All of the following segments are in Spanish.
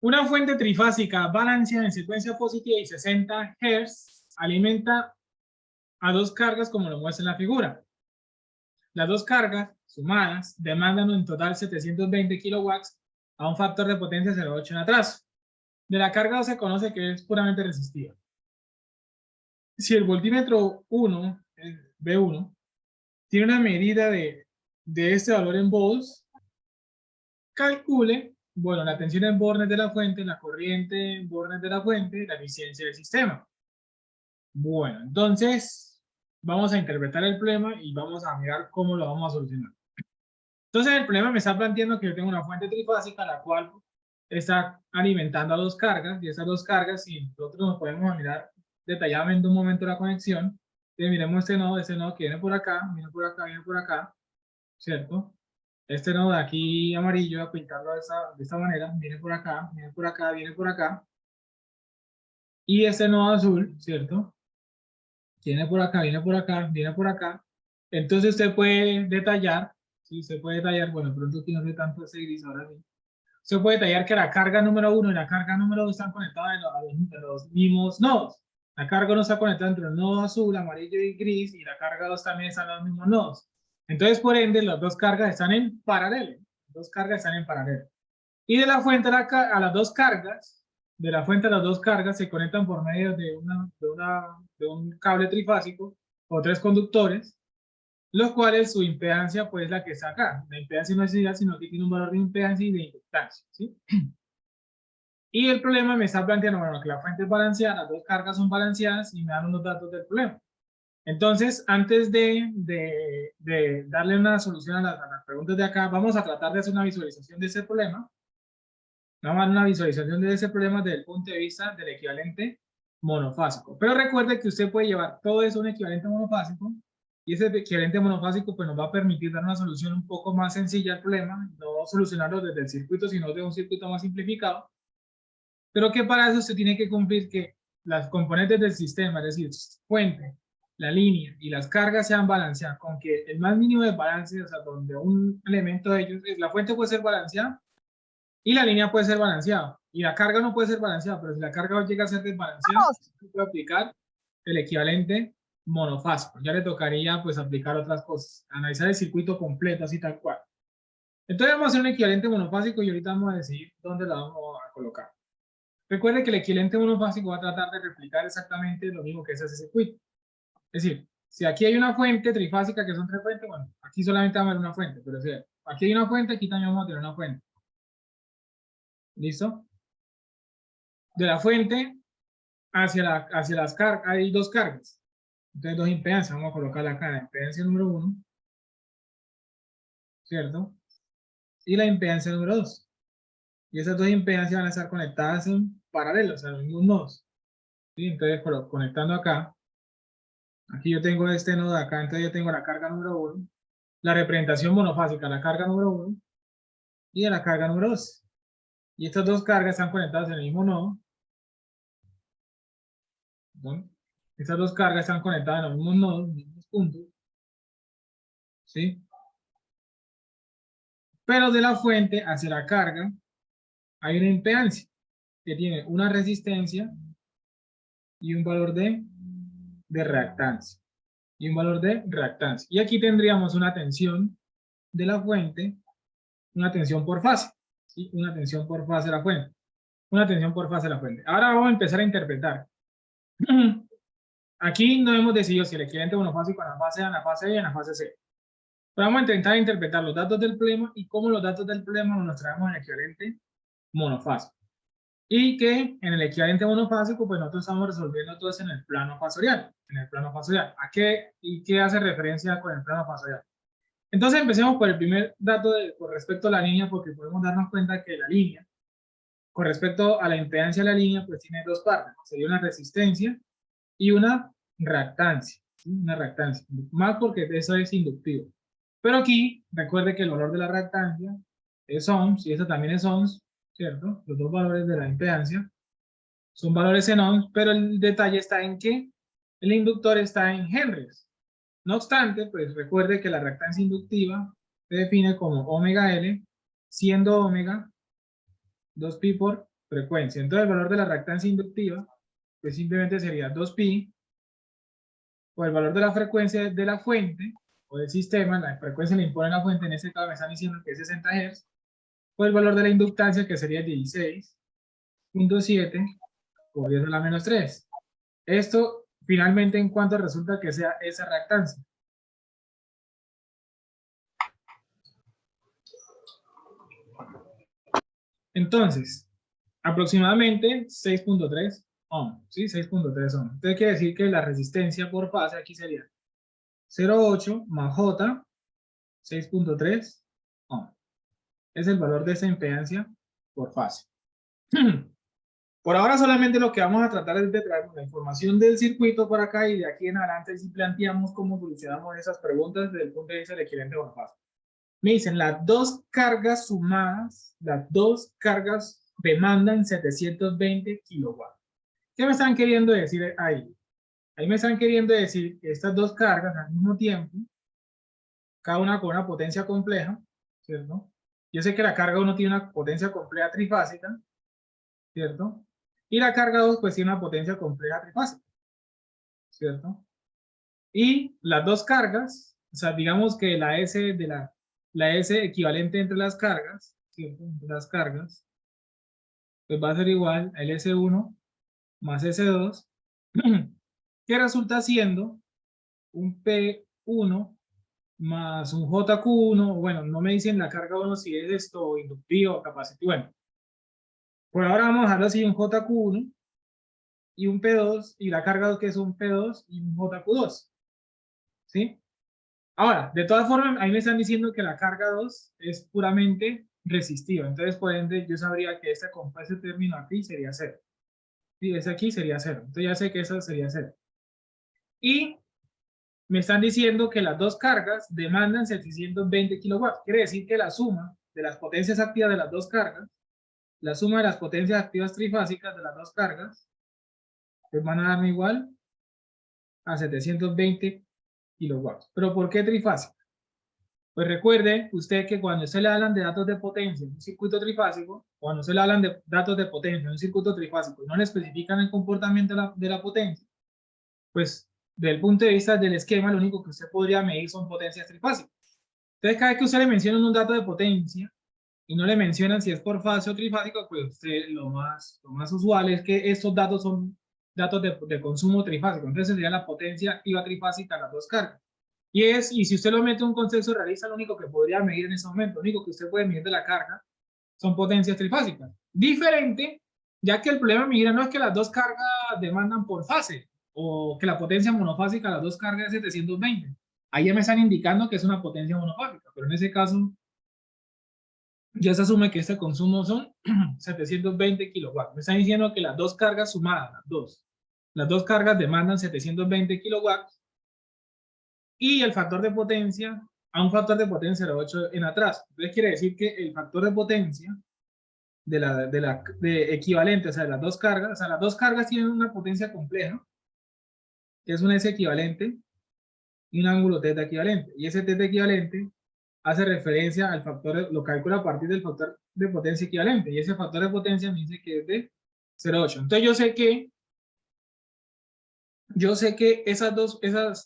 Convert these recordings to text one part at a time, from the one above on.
Una fuente trifásica balanceada en secuencia positiva y 60 Hz alimenta a dos cargas como lo muestra en la figura. Las dos cargas sumadas demandan en total 720 kilowatts a un factor de potencia 0,8 en atraso. De la carga se conoce que es puramente resistiva. Si el voltímetro 1, el B1, tiene una medida de este valor en volts, calcule, bueno, la tensión en bornes de la fuente, la corriente en bornes de la fuente, la eficiencia del sistema. Bueno, entonces vamos a interpretar el problema y vamos a mirar cómo lo vamos a solucionar. Entonces el problema me está planteando que yo tengo una fuente trifásica la cual está alimentando a dos cargas, y esas dos cargas, si nosotros nos podemos mirar detalladamente un momento la conexión, miremos este nodo que viene por acá, viene por acá, viene por acá, ¿cierto? Este nodo de aquí amarillo, voy a pintarlo de esta manera, viene por acá, viene por acá, viene por acá. Y este nodo azul, ¿cierto? Viene por acá, viene por acá, viene por acá. Entonces usted puede detallar, ¿sí? Usted puede detallar, bueno, pronto aquí no sé tanto ese gris, ahora sí. Usted puede detallar que la carga número 1 y la carga número 2 están conectadas a los mismos nodos. La carga 1 está conectada entre el nodo azul, amarillo y gris, y la carga 2 también están en los mismos nodos. Entonces, por ende, las dos cargas están en paralelo. Las dos cargas están en paralelo. Y de la fuente a las dos cargas, de la fuente a las dos cargas se conectan por medio de un cable trifásico o tres conductores, los cuales su impedancia pues es la que está acá. La impedancia no es igual, sino que tiene un valor de impedancia y de inductancia, ¿sí? Y el problema me está planteando, bueno, que la fuente es balanceada, las dos cargas son balanceadas y me dan unos datos del problema. Entonces, antes de darle una solución a las preguntas de acá, vamos a tratar de hacer una visualización de ese problema. Vamos a dar una visualización de ese problema desde el punto de vista del equivalente monofásico. Pero recuerde que usted puede llevar todo eso a un equivalente monofásico, y ese equivalente monofásico pues, nos va a permitir dar una solución un poco más sencilla al problema, no solucionarlo desde el circuito, sino de un circuito más simplificado. Pero que para eso se tiene que cumplir que las componentes del sistema, es decir, fuente, la línea y las cargas sean balanceadas, con que el más mínimo de balance, o sea, donde un elemento de ellos, la fuente puede ser balanceada y la línea puede ser balanceada. Y la carga no puede ser balanceada, pero si la carga llega a ser desbalanceada, se puede aplicar el equivalente monofásico. Ya le tocaría pues aplicar otras cosas, analizar el circuito completo, así tal cual. Entonces vamos a hacer un equivalente monofásico y ahorita vamos a decidir dónde la vamos a colocar. Recuerde que el equivalente monofásico va a tratar de replicar exactamente lo mismo que es ese circuito. Es decir, si aquí hay una fuente trifásica que son tres fuentes, bueno, aquí solamente vamos a ver una fuente, pero si aquí hay una fuente, aquí también vamos a tener una fuente. ¿Listo? De la fuente hacia las cargas, hay dos cargas. Entonces, dos impedancias. Vamos a colocar acá la impedancia número 1, ¿cierto? Y la impedancia número 2. Y esas dos impedancias van a estar conectadas en paralelo, o sea, en los mismos nodos. ¿Sí? Entonces, conectando acá, aquí yo tengo este nodo de acá, entonces yo tengo la carga número 1, la representación monofásica, la carga número 1 y de la carga número 2. Y estas dos cargas están conectadas en el mismo nodo. ¿No? Estas dos cargas están conectadas en los mismos nodos, en los mismos puntos. ¿Sí? Pero de la fuente hacia la carga hay una impedancia que tiene una resistencia y un valor de reactancia. Y un valor de reactancia. Y aquí tendríamos una tensión de la fuente, una tensión por fase. ¿Sí? Una tensión por fase de la fuente. Una tensión por fase de la fuente. Ahora vamos a empezar a interpretar. Aquí no hemos decidido si el equivalente monofásico en la fase A, en la fase B y en la fase C. Pero vamos a intentar interpretar los datos del problema y cómo los datos del problema nos traemos en el equivalente monofásico. Y que en el equivalente monofásico, pues nosotros estamos resolviendo todo eso en el plano fasorial. En el plano fasorial. ¿A qué y qué hace referencia con el plano fasorial? Entonces empecemos por el primer dato con respecto a la línea, porque podemos darnos cuenta que la línea, con respecto a la impedancia de la línea, pues tiene dos partes. Sería una resistencia y una reactancia. ¿Sí? Una reactancia. Más porque eso es inductivo. Pero aquí, recuerde que el valor de la reactancia es ohms, y eso también es ohms, ¿cierto? Los dos valores de la impedancia son valores en ohms, pero el detalle está en que el inductor está en henries. No obstante, pues recuerde que la reactancia inductiva se define como omega L, siendo omega 2pi por frecuencia. Entonces el valor de la reactancia inductiva, pues simplemente sería 2pi, o el valor de la frecuencia de la fuente, o del sistema, la frecuencia le impone la fuente, en este caso me están diciendo que es 60 Hz, o el valor de la inductancia, que sería 16.7 por 10 a la menos 3. Esto, finalmente, ¿en cuánto resulta que sea esa reactancia? Entonces, aproximadamente 6.3 ohm, ¿sí? 6.3 ohm. Entonces quiere decir que la resistencia por fase aquí sería 0.8 más J, 6.3 ohm. Es el valor de esa impedancia por fase. Por ahora solamente lo que vamos a tratar es de traer la información del circuito por acá y de aquí en adelante sí planteamos cómo solucionamos esas preguntas desde el punto de vista del equivalente monofase. Me dicen, las dos cargas sumadas, las dos cargas demandan 720 kilowatts. ¿Qué me están queriendo decir ahí? Ahí me están queriendo decir que estas dos cargas al mismo tiempo, cada una con una potencia compleja, ¿cierto? Yo sé que la carga 1 tiene una potencia compleja trifásica, ¿cierto? Y la carga 2 pues tiene una potencia compleja trifásica, ¿cierto? Y las dos cargas, o sea, digamos que la S de la S equivalente entre las cargas, ¿cierto? Entre las cargas, pues va a ser igual a S1 más S2, que resulta siendo un P1 más un JQ1, bueno, no me dicen la carga 1 si es esto inductivo o capacitivo, bueno, por ahora vamos a dejarlo así, un JQ1 y un P2, y la carga 2 que es un P2 y un JQ2, ¿sí? Ahora, de todas formas, ahí me están diciendo que la carga 2 es puramente resistiva, entonces por ende yo sabría que esta con ese término aquí sería 0. Sí, ese aquí sería 0, entonces ya sé que esa sería 0. Y me están diciendo que las dos cargas demandan 720 kilowatts. Quiere decir que la suma de las potencias activas de las dos cargas, la suma de las potencias activas trifásicas de las dos cargas, pues van a darme igual a 720 kilowatts. ¿Pero por qué trifásica? Pues recuerde usted que cuando se le hablan de datos de potencia en un circuito trifásico, cuando se le hablan de datos de potencia en un circuito trifásico y no le especifican el comportamiento de la potencia, pues desde el punto de vista del esquema, lo único que usted podría medir son potencias trifásicas. Entonces, cada vez que usted le menciona un dato de potencia y no le mencionan si es por fase o trifásico, pues usted, lo más usual es que estos datos son datos de consumo trifásico. Entonces sería la potencia activa trifásica a las dos cargas. Y si usted lo mete en un concepto realista, lo único que podría medir en ese momento, lo único que usted puede medir de la carga son potencias trifásicas. Diferente, ya que el problema, mira, no es que las dos cargas demandan por fase, o que la potencia monofásica a las dos cargas es 720. Ahí ya me están indicando que es una potencia monofásica, pero en ese caso ya se asume que este consumo son 720 kilowatts. Me están diciendo que las dos cargas sumadas, las dos cargas demandan 720 kilowatts y el factor de potencia, a un factor de potencia de 8 en atrás. Entonces quiere decir que el factor de potencia de equivalente, o sea, de las dos cargas, o sea, las dos cargas tienen una potencia compleja, que es un S equivalente y un ángulo θ equivalente. Y ese θ equivalente hace referencia al factor, lo calcula a partir del factor de potencia equivalente. Y ese factor de potencia me dice que es de 0,8. Entonces yo sé que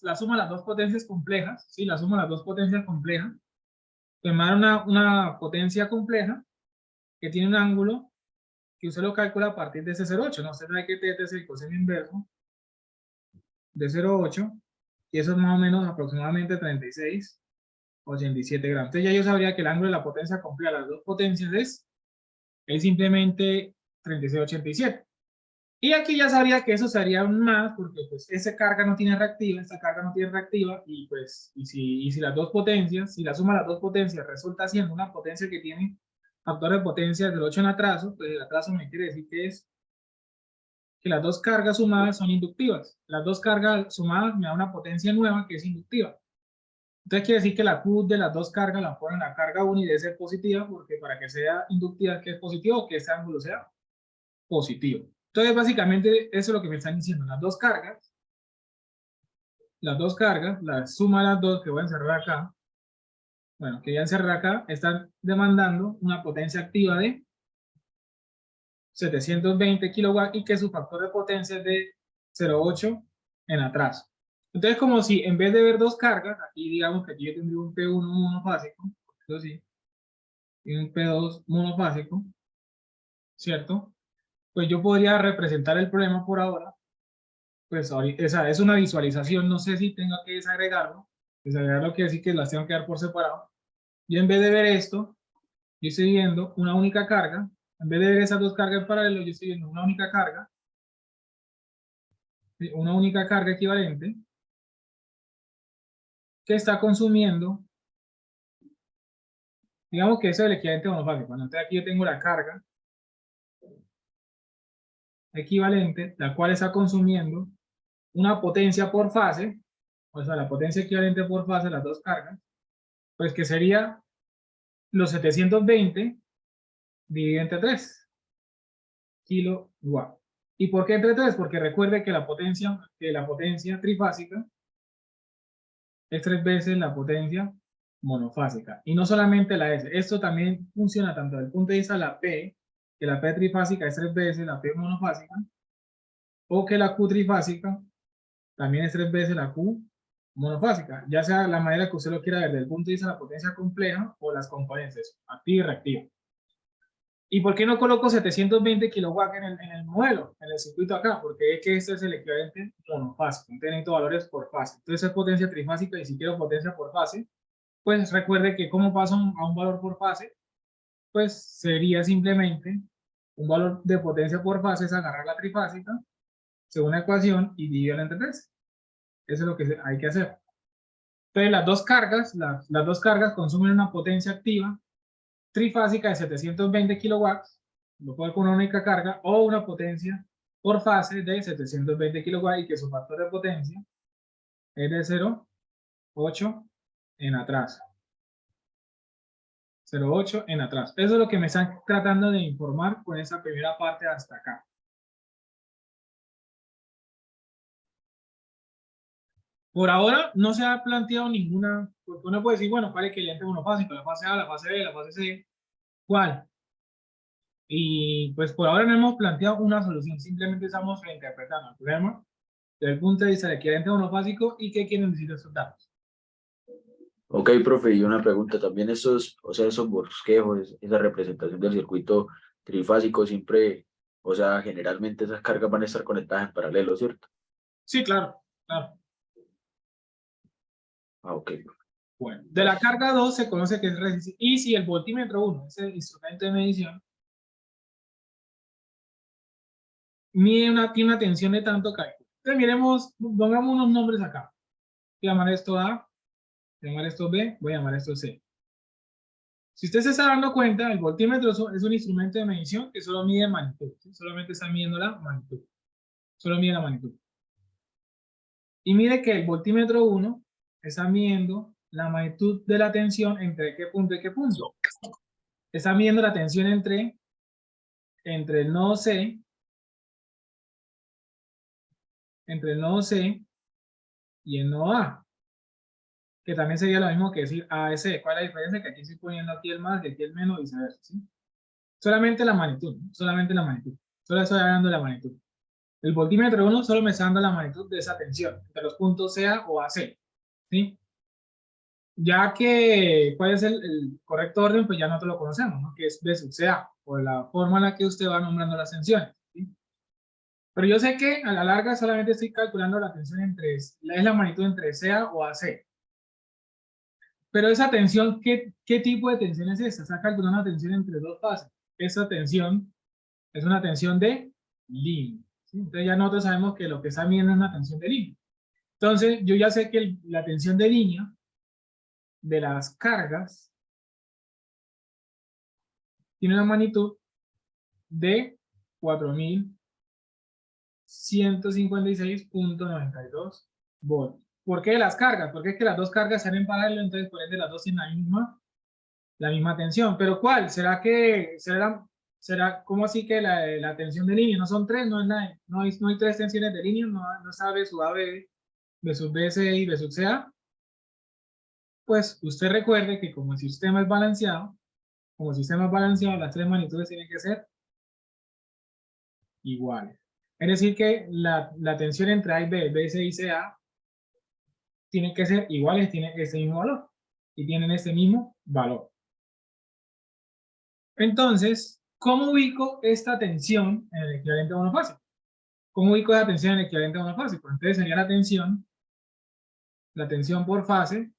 la suma de las dos potencias complejas, ¿sí? La suma de las dos potencias complejas, me da una potencia compleja que tiene un ángulo que usted lo calcula a partir de ese 0,8, ¿no? Usted sabe que θ es el coseno inverso de 0,8 y eso es más o menos aproximadamente 36,87 gramos. Entonces ya yo sabría que el ángulo de la potencia compleja de las dos potencias es simplemente 36,87. Y aquí ya sabría que eso sería un más, porque pues esa carga no tiene reactiva, esta carga no tiene reactiva, y pues, si las dos potencias, si la suma de las dos potencias resulta siendo una potencia que tiene factor de potencia del 8 en atraso, pues el atraso me quiere decir que las dos cargas sumadas son inductivas. Las dos cargas sumadas me da una potencia nueva que es inductiva. Entonces quiere decir que la Q de las dos cargas la ponen la carga 1 y debe ser positiva, porque para que sea inductiva, que es positivo, que ese ángulo sea positivo. Entonces, básicamente, eso es lo que me están diciendo. Las dos cargas, la suma de las dos que voy a encerrar acá, bueno, que ya encerré acá, están demandando una potencia activa de 720 kilowatts y que su factor de potencia es de 0,8 en atraso. Entonces, como si en vez de ver dos cargas, aquí digamos que aquí yo tendría un P1 monofásico, eso sí, y un P2 monofásico, ¿cierto? Pues yo podría representar el problema por ahora, pues esa es una visualización, no sé si tengo que desagregarlo, desagregarlo quiere decir que las tengo que dar por separado. Y en vez de ver esto, yo estoy viendo una única carga, en vez de ver esas dos cargas en paralelo, yo estoy viendo una única carga equivalente, que está consumiendo, digamos que eso es el equivalente monofásico. Entonces aquí yo tengo la carga equivalente, la cual está consumiendo una potencia por fase, o sea, la potencia equivalente por fase, las dos cargas, pues que sería los 720 dividido entre 3 kilowatts. ¿Y por qué entre 3? Porque recuerde que la potencia trifásica es 3 veces la potencia monofásica. Y no solamente la S. Esto también funciona tanto desde el punto de vista de la P, que la P trifásica es 3 veces la P monofásica, o que la Q trifásica también es 3 veces la Q monofásica, ya sea la manera que usted lo quiera ver, desde el punto de vista de la potencia compleja o las componentes, activa y reactiva. ¿Y por qué no coloco 720 kilowatts en el modelo, en el circuito acá? Porque es que este es el equivalente monofásico, necesito valores por fase. Entonces es potencia trifásica y si quiero potencia por fase, pues recuerde que como paso a un valor por fase, pues sería simplemente un valor de potencia por fase es agarrar la trifásica, según la ecuación, y dividirla entre 3. Eso es lo que hay que hacer. Entonces las dos cargas consumen una potencia activa trifásica de 720 kilowatts, lo puedo con una única carga, o una potencia por fase de 720 kilowatts y que su factor de potencia es de 0,8 en atraso. 0,8 en atrás. Eso es lo que me están tratando de informar con esa primera parte hasta acá. Por ahora no se ha planteado ninguna, porque uno puede decir, bueno, ¿cuál es el equivalente monofásico? La fase A, la fase B, la fase C, ¿cuál? Y pues por ahora no hemos planteado una solución, simplemente estamos reinterpretando el problema desde el punto de vista del equivalente monofásico y qué quieren decir esos datos. Ok, profe, y una pregunta, también esos, o sea, esos bosquejos, esa representación del circuito trifásico siempre, o sea, generalmente esas cargas van a estar conectadas en paralelo, ¿cierto? Sí, claro, claro. Ah, ok. Bueno, de la carga 2 se conoce que es resistencia. Y si el voltímetro 1, ese instrumento de medición, tiene una tensión de tanto cálculo. Entonces miremos, pongamos unos nombres acá. Voy a llamar esto A, voy a llamar esto B, voy a llamar esto C. Si usted se está dando cuenta, el voltímetro es un instrumento de medición que solo mide magnitud, ¿sí? Solamente está midiendo la magnitud. Solo mide la magnitud. Y mire que el voltímetro 1 está midiendo la magnitud de la tensión entre qué punto y qué punto. Está midiendo la tensión entre el nodo C, entre el nodo C y el nodo A, que también sería lo mismo que decir AC. ¿Cuál es la diferencia? Que aquí estoy poniendo aquí el más y aquí el menos y viceversa, ¿sí? Solamente la magnitud, ¿no? Solamente la magnitud. Solo estoy dando la magnitud. El voltímetro 1 solo me está dando la magnitud de esa tensión, entre los puntos CA o AC, ¿sí? Ya que, ¿cuál es el correcto orden? Pues ya nosotros lo conocemos, ¿no? Que es B sub CA, por la forma en la que usted va nombrando las tensiones, ¿sí? Pero yo sé que a la larga solamente estoy calculando la tensión es la magnitud entre CA o AC. Pero esa tensión, ¿qué tipo de tensión es esta? Está calculando una tensión entre dos fases. Esa tensión es una tensión de línea, ¿sí? Entonces ya nosotros sabemos que lo que está midiendo es una tensión de línea. Entonces yo ya sé que la tensión de línea de las cargas tiene una magnitud de 4156.92 volts. ¿Por qué las cargas? Porque es que las dos cargas están en paralelo, entonces por ende las dos tienen la misma tensión. ¿Pero cuál? ¿Será cómo así que la tensión de línea no son tres? No hay tres tensiones de línea, no sabe su AB, B sub BC y B sub CA. Pues usted recuerde que como el sistema es balanceado, las tres magnitudes tienen que ser iguales. Es decir que la tensión entre A y B, BC y CA, tienen que ser iguales, tienen ese mismo valor. Y tienen ese mismo valor. Entonces, ¿cómo ubico esta tensión en el equivalente monofásico? ¿Cómo ubico esa tensión en el equivalente monofásico? Entonces sería la tensión por fase.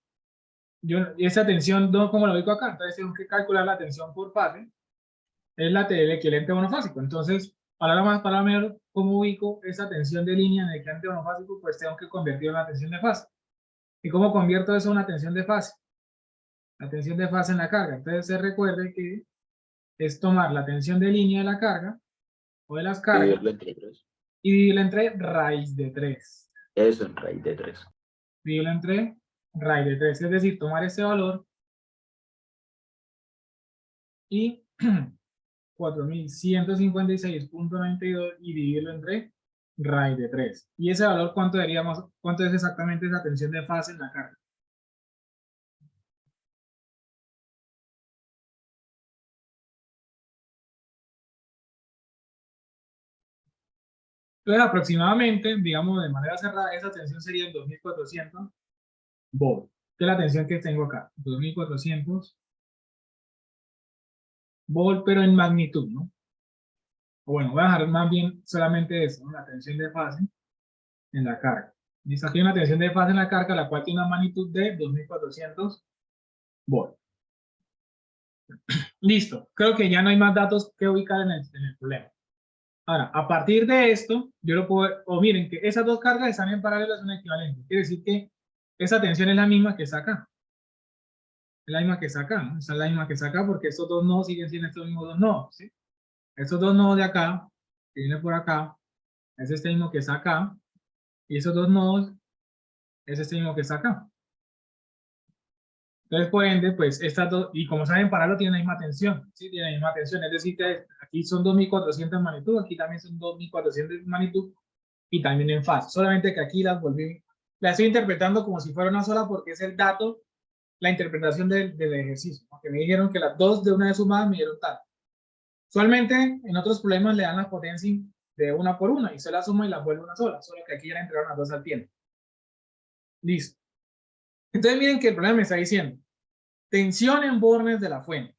Y esa tensión, ¿cómo la ubico acá? Entonces tengo que calcular la tensión por fase. Es la del equivalente monofásico. Entonces, palabra más, palabra menos, ¿cómo ubico esa tensión de línea en el equivalente monofásico? Pues tengo que convertirlo en una tensión de fase. ¿Y cómo convierto eso en una tensión de fase? La tensión de fase en la carga. Entonces se recuerde que es tomar la tensión de línea de la carga o de las cargas Dividirlo entre 3. y dividirlo entre raíz de 3. Eso en raíz de 3. Dividirlo entre raíz de 3. Es decir, tomar ese valor y 4156.92 y dividirlo entre raíz de 3. ¿Y ese valor cuánto es exactamente esa tensión de fase en la carga? Entonces, aproximadamente, digamos de manera cerrada, esa tensión sería en 2400 volts. Que es la tensión que tengo acá, 2400 volts, pero en magnitud, ¿no? O bueno, voy a dejar más bien solamente eso, ¿no? La tensión de fase en la carga. Listo, aquí hay una tensión de fase en la carga, la cual tiene una magnitud de 2400 volts. Listo, creo que ya no hay más datos que ubicar en el problema. Ahora, a partir de esto, yo lo puedo, o miren que esas dos cargas están en paralelo, son equivalentes. Quiere decir que esa tensión es la misma que está acá. Es la misma que está acá, ¿no? Esa es la misma que está acá porque estos dos nodos siguen siendo estos mismos dos nodos, ¿sí? Estos dos nodos de acá, que viene por acá, es este mismo que está acá, y esos dos nodos es este mismo que está acá. Entonces, por ende, pues estas dos, y como saben, paralelo tienen la misma tensión, ¿sí? Tienen la misma tensión, es decir, que aquí son 2400 en magnitud, aquí también son 2400 en magnitud, y también en fase. Solamente que aquí las estoy interpretando como si fuera una sola porque es el dato, la interpretación del ejercicio, porque me dijeron que las dos de una vez sumadas me dieron tal. Usualmente en otros problemas le dan la potencia de una por una y se la suma y la vuelve una sola, solo que aquí ya le entregaron las dos al tiempo. Listo. Entonces miren que el problema me está diciendo tensión en bornes de la fuente.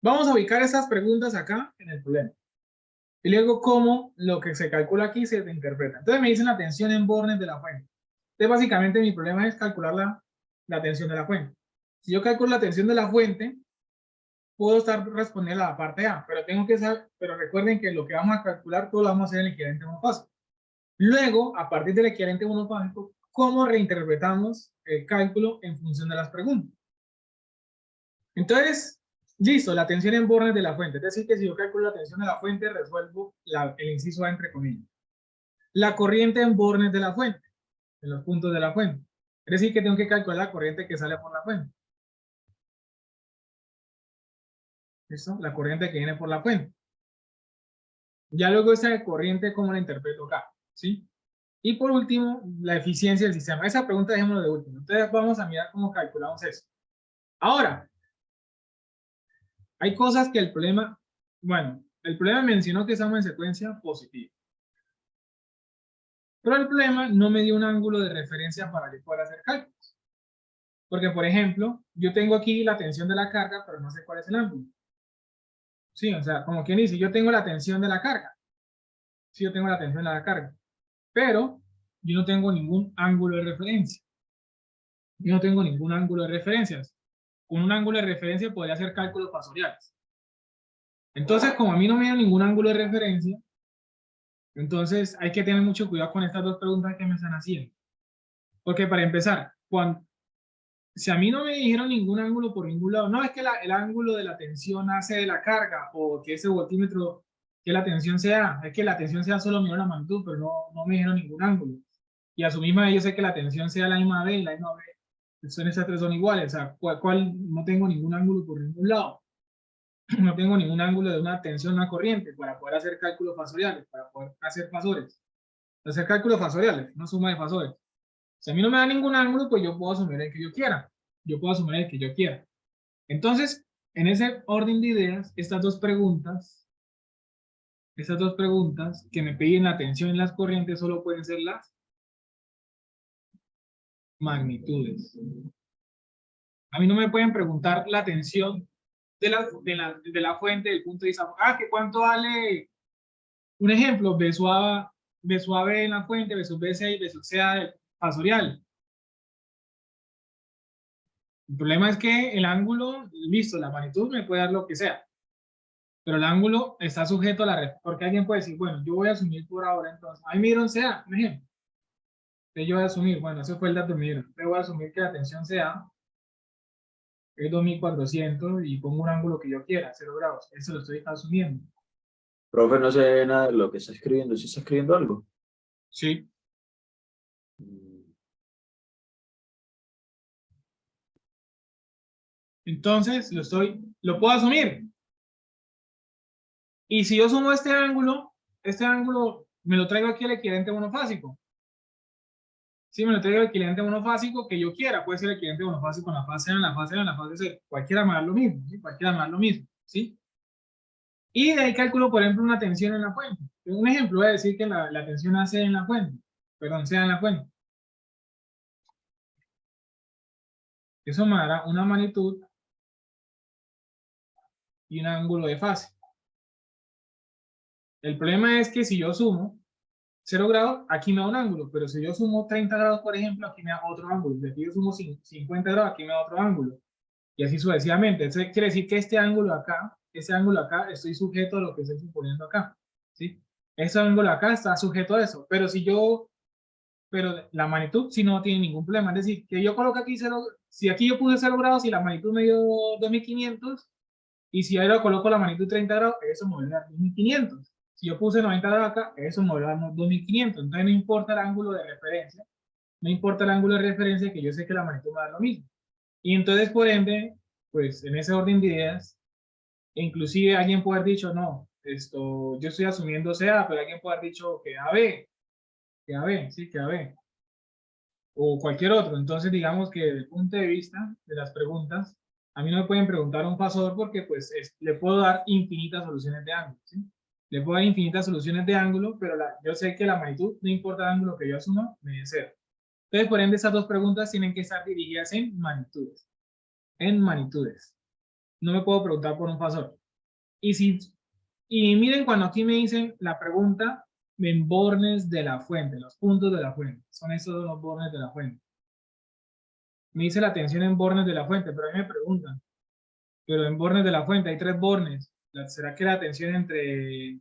Vamos a ubicar estas preguntas acá en el problema. Y luego cómo lo que se calcula aquí se interpreta. Entonces me dicen la tensión en bornes de la fuente. Entonces básicamente mi problema es calcular la tensión de la fuente. Si yo calculo la tensión de la fuente, puedo estar respondiendo a la parte A, pero tengo que saber, pero recuerden que lo que vamos a calcular todo lo vamos a hacer en el equivalente monofásico. Luego, a partir del equivalente monofásico, ¿cómo reinterpretamos el cálculo en función de las preguntas? Entonces, listo, la tensión en bornes de la fuente. Es decir, que si yo calculo la tensión de la fuente, resuelvo el inciso A entre comillas. La corriente en bornes de la fuente, en los puntos de la fuente. Es decir, que tengo que calcular la corriente que sale por la fuente. ¿Listo? La corriente que viene por la fuente. Ya luego esa corriente, ¿cómo la interpreto acá? ¿Sí? Y por último, la eficiencia del sistema. Esa pregunta dejémoslo de último. Entonces vamos a mirar cómo calculamos eso. Ahora, hay cosas que el problema, bueno, el problema mencionó que estamos en secuencia positiva. Pero el problema no me dio un ángulo de referencia para que pueda hacer cálculos. Porque, por ejemplo, yo tengo aquí la tensión de la carga, pero no sé cuál es el ángulo. Sí, o sea, como quien dice, yo tengo la tensión de la carga. Sí, yo tengo la tensión de la carga. Pero yo no tengo ningún ángulo de referencia. Yo no tengo ningún ángulo de referencias. Con un ángulo de referencia podría hacer cálculos fasoriales. Entonces, como a mí no me da ningún ángulo de referencia, entonces hay que tener mucho cuidado con estas dos preguntas que me están haciendo. Porque para empezar, si a mí no me dijeron ningún ángulo por ningún lado, no es que el ángulo de la tensión hace de la carga o que ese voltímetro, que la tensión sea, es que la tensión sea solo menor a la magnitud, pero no me dijeron ningún ángulo. Y a su misma vez yo sé que la tensión sea la misma B y la misma B, son esas tres son iguales, o sea, no tengo ningún ángulo por ningún lado. No tengo ningún ángulo de una tensión, una corriente, para poder hacer cálculos fasoriales, para poder hacer fasores. Hacer cálculos fasoriales, no suma de fasores. Si a mí no me da ningún ángulo, pues yo puedo asumir el que yo quiera. Yo puedo asumir el que yo quiera. Entonces, en ese orden de ideas, estas dos preguntas Estas dos preguntas que me piden la tensión en las corrientes solo pueden ser las magnitudes. A mí no me pueden preguntar la tensión de la fuente del punto de vista. Ah, que cuánto vale, un ejemplo, B suave en la fuente versus B6 versus CA fasorial. El problema es que el ángulo, listo, la magnitud me puede dar lo que sea, pero el ángulo está sujeto a la red. Porque alguien puede decir, bueno, yo voy a asumir por ahora, entonces, ahí me dieron CA, un ejemplo. Entonces yo voy a asumir, bueno, ese fue el dato mío. Entonces voy a asumir que la tensión CA es 2400 y pongo un ángulo que yo quiera, 0 grados. Eso lo estoy asumiendo. Profe, no sé nada de lo que está escribiendo. ¿Sí está escribiendo algo? Sí. Mm, Entonces lo puedo asumir. Y si yo sumo este ángulo me lo traigo aquí al equivalente monofásico. Si me lo traigo al equivalente monofásico que yo quiera, puede ser el equivalente monofásico en la fase A, en la fase A, en la fase C. Cualquiera me da lo mismo, ¿sí? Cualquiera me da lo mismo, ¿sí? Y de ahí calculo, por ejemplo, una tensión en la fuente. Un ejemplo, voy a decir que la tensión AC en la fuente, perdón, sea en la fuente. Eso me dará una magnitud y un ángulo de fase. El problema es que si yo sumo 0 grados, aquí me da un ángulo, pero si yo sumo 30 grados, por ejemplo, aquí me da otro ángulo. Si aquí yo sumo 50 grados, aquí me da otro ángulo. Y así sucesivamente. Eso quiere decir que este ángulo acá, estoy sujeto a lo que estoy suponiendo acá. ¿Sí? Este ángulo acá está sujeto a eso. Pero la magnitud sí no tiene ningún problema. Es decir, que yo coloco aquí 0, si aquí yo puse 0 grados y la magnitud me dio 2500, y si ahora coloco la magnitud 30 grados, eso me va a dar 2500. Si yo puse 90 grados acá, eso me va a dar 2500. Entonces no importa el ángulo de referencia, no importa el ángulo de referencia, que yo sé que la magnitud me va a dar lo mismo. Y entonces, por ende, pues en ese orden de ideas, inclusive alguien puede haber dicho, no, yo estoy asumiendo CA, pero alguien puede haber dicho que AB, sí, que AB, o cualquier otro. Entonces, digamos que desde el punto de vista de las preguntas, a mí no me pueden preguntar un pasador porque pues le puedo dar infinitas soluciones de ángulo, ¿sí? Le puedo dar infinitas soluciones de ángulo, pero yo sé que la magnitud, no importa el ángulo que yo asuma, me debe ser. Entonces, por ende, esas dos preguntas tienen que estar dirigidas en magnitudes. En magnitudes. No me puedo preguntar por un fasor. Y miren cuando aquí me dicen la pregunta en bornes de la fuente, los puntos de la fuente. Son esos los bornes de la fuente. Me dice la tensión en bornes de la fuente, pero a mí me preguntan, pero en bornes de la fuente hay 3 bornes. ¿Será que la tensión entre...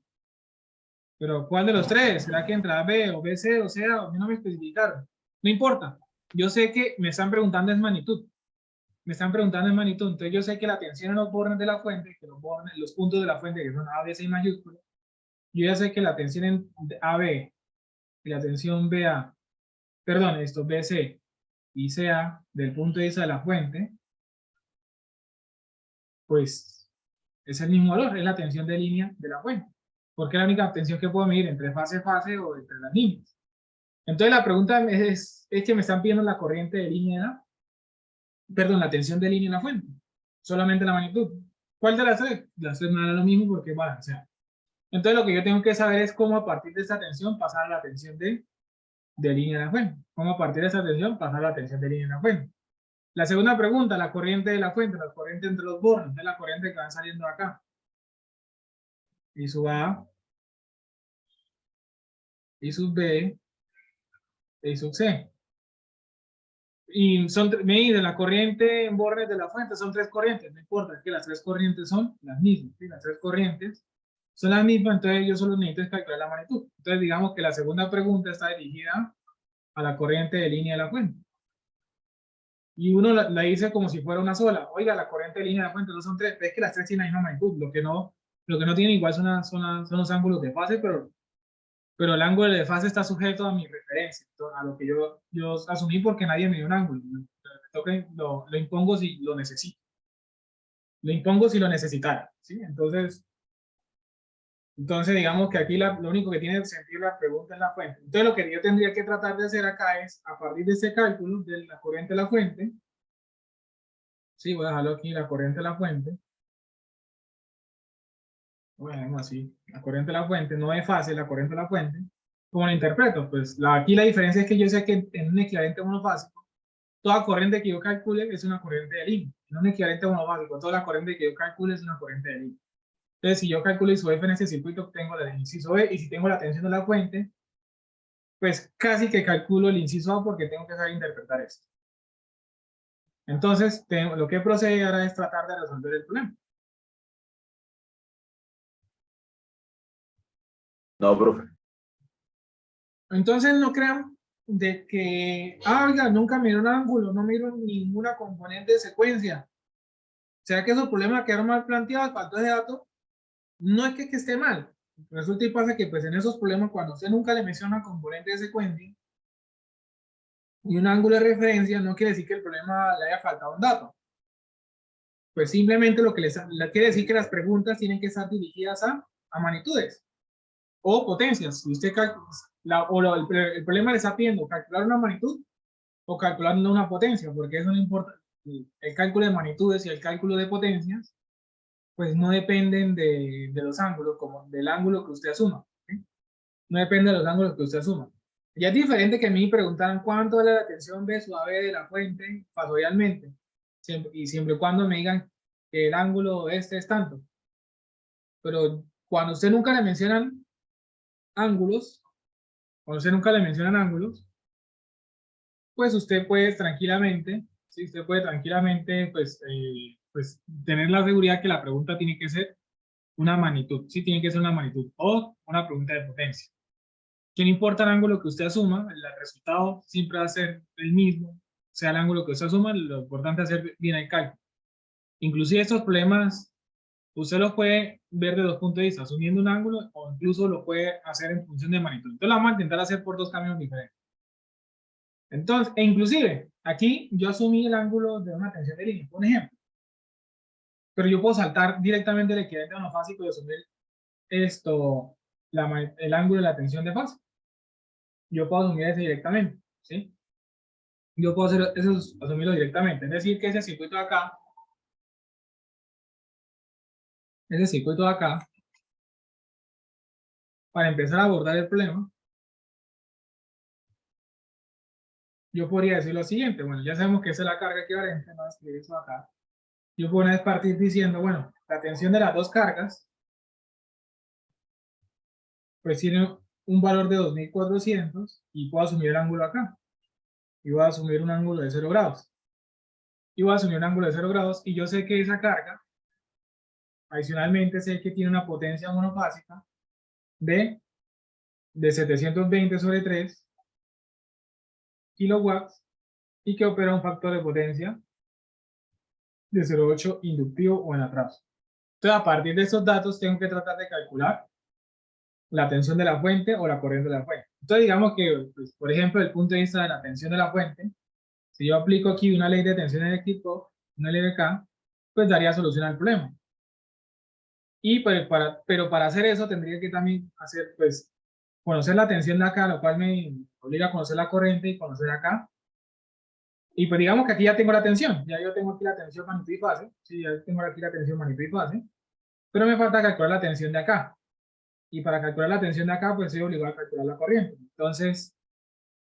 Pero ¿cuál de los 3? ¿Será que entre A, B o BC o sea? A mí no me especificaron. No importa. Yo sé que me están preguntando en magnitud. Me están preguntando en magnitud. Entonces yo sé que la tensión en los bornes de la fuente, que los puntos de la fuente que son A, B, C y mayúsculas, yo ya sé que la tensión en AB y la tensión BA, perdón, esto BC y CA del punto de vista de la fuente, pues es el mismo valor, es la tensión de línea de la fuente, porque es la única tensión que puedo medir entre fase a fase o entre las líneas. Entonces la pregunta es que me están pidiendo la corriente de línea, perdón, la tensión de línea en la fuente, solamente la magnitud. ¿Cuál de las tres? Las tres me dan lo mismo porque van, o sea. Entonces lo que yo tengo que saber es cómo a partir de esta tensión pasar a la tensión de línea de la fuente. Cómo a partir de esa tensión pasar a la tensión de línea de la fuente. La segunda pregunta, la corriente de la fuente, la corriente entre los bornes, es la corriente que van saliendo acá. Y sub A, y sub B, y sub C. Y me dicen la corriente en bornes de la fuente, son 3 corrientes, no importa, es que las 3 corrientes son las mismas, ¿sí? Las 3 corrientes son las mismas, entonces yo solo necesito calcular la magnitud. Entonces digamos que la segunda pregunta está dirigida a la corriente de línea de la fuente. Y uno la dice como si fuera una sola. Oiga, la corriente de línea de la fuente no son 3, es que las 3 tienen la misma magnitud. Lo que no tienen igual son los ángulos de fase, pero el ángulo de fase está sujeto a mi referencia, a lo que yo asumí porque nadie me dio un ángulo. Lo impongo si lo necesito. Lo impongo si lo necesitara. ¿Sí? Entonces, digamos que aquí lo único que tiene sentido la pregunta es la fuente. Entonces, lo que yo tendría que tratar de hacer acá es, a partir de este cálculo de la corriente de la fuente, sí, voy a dejarlo aquí, la corriente de la fuente, Bueno, así, la corriente de la fuente, no es fácil la corriente de la fuente. ¿Cómo la interpreto? Pues aquí la diferencia es que yo sé que en un equivalente monofásico, toda corriente que yo calcule es una corriente de línea. En un equivalente monofásico, toda la corriente que yo calcule es una corriente de línea. Entonces, si yo calculo ISO F en ese circuito, obtengo la del inciso B, y si tengo la tensión de la fuente, pues casi que calculo el inciso A porque tengo que saber interpretar esto. Entonces, lo que procede ahora es tratar de resolver el problema. No, profe. Entonces, no crean de que, oiga, nunca miro un ángulo, no miro ninguna componente de secuencia. O sea que esos problemas quedaron mal planteados, faltó ese dato. No es que esté mal. Resulta y pasa que pues en esos problemas, cuando usted nunca le menciona una componente de secuencia y un ángulo de referencia, no quiere decir que el problema le haya faltado un dato. Pues simplemente lo que le quiere decir que las preguntas tienen que estar dirigidas a magnitudes o potencias. Si usted el problema le está pidiendo calcular una magnitud o calcular una potencia, porque eso no importa. El cálculo de magnitudes y el cálculo de potencias, pues no dependen de los ángulos, como del ángulo que usted asuma. ¿Sí? No depende de los ángulos que usted asuma. Ya es diferente que a mí me preguntaran cuánto es la tensión B sub AB de la fuente fasorialmente, y siempre y cuando me digan que el ángulo este es tanto. Pero cuando usted nunca le mencionan ángulos, pues usted puede tranquilamente, ¿sí? Usted puede tranquilamente, pues tener la seguridad que la pregunta tiene que ser una magnitud, sí, tiene que ser una magnitud o una pregunta de potencia. Que no importa el ángulo que usted asuma, el resultado siempre va a ser el mismo, sea el ángulo que usted asuma, lo importante es hacer bien el cálculo. Inclusive estos problemas, usted los puede ver de dos puntos de vista, asumiendo un ángulo o incluso lo puede hacer en función de magnitud. Entonces lo vamos a intentar hacer por dos caminos diferentes. Entonces, e inclusive, aquí yo asumí el ángulo de una tensión de línea, por ejemplo. Pero yo puedo saltar directamente el equivalente monofásico y asumir el ángulo de la tensión de fase. Yo puedo asumir ese directamente, ¿sí? Yo puedo hacer eso, asumirlo directamente. Es decir, que ese circuito de acá, para empezar a abordar el problema, yo podría decir lo siguiente. Bueno, ya sabemos que esa es la carga equivalente, vamos a escribir eso acá. Yo puedo una vez partir diciendo, bueno, la tensión de las dos cargas, pues tiene un valor de 2400 y puedo asumir el ángulo acá. Y voy a asumir un ángulo de 0 grados. Y voy a asumir un ángulo de 0 grados y yo sé que esa carga, adicionalmente sé que tiene una potencia monofásica de 720 sobre 3 kilowatts y que opera un factor de potencia de 0,8 inductivo o en atraso. Entonces, a partir de estos datos, tengo que tratar de calcular la tensión de la fuente o la corriente de la fuente. Entonces, digamos que, pues, por ejemplo, desde el punto de vista de la tensión de la fuente, si yo aplico aquí una ley de tensión eléctrica, una ley de K, pues daría solución al problema. Y pues, pero para hacer eso tendría que también hacer, pues, conocer la tensión de acá, lo cual me obliga a conocer la corriente y conocer acá. Y pues digamos que aquí ya tengo la tensión, ya yo tengo aquí la tensión magnitud y fase, sí, ya tengo aquí la tensión magnitud y fase, pero me falta calcular la tensión de acá. Y para calcular la tensión de acá, pues soy obligado a calcular la corriente. Entonces,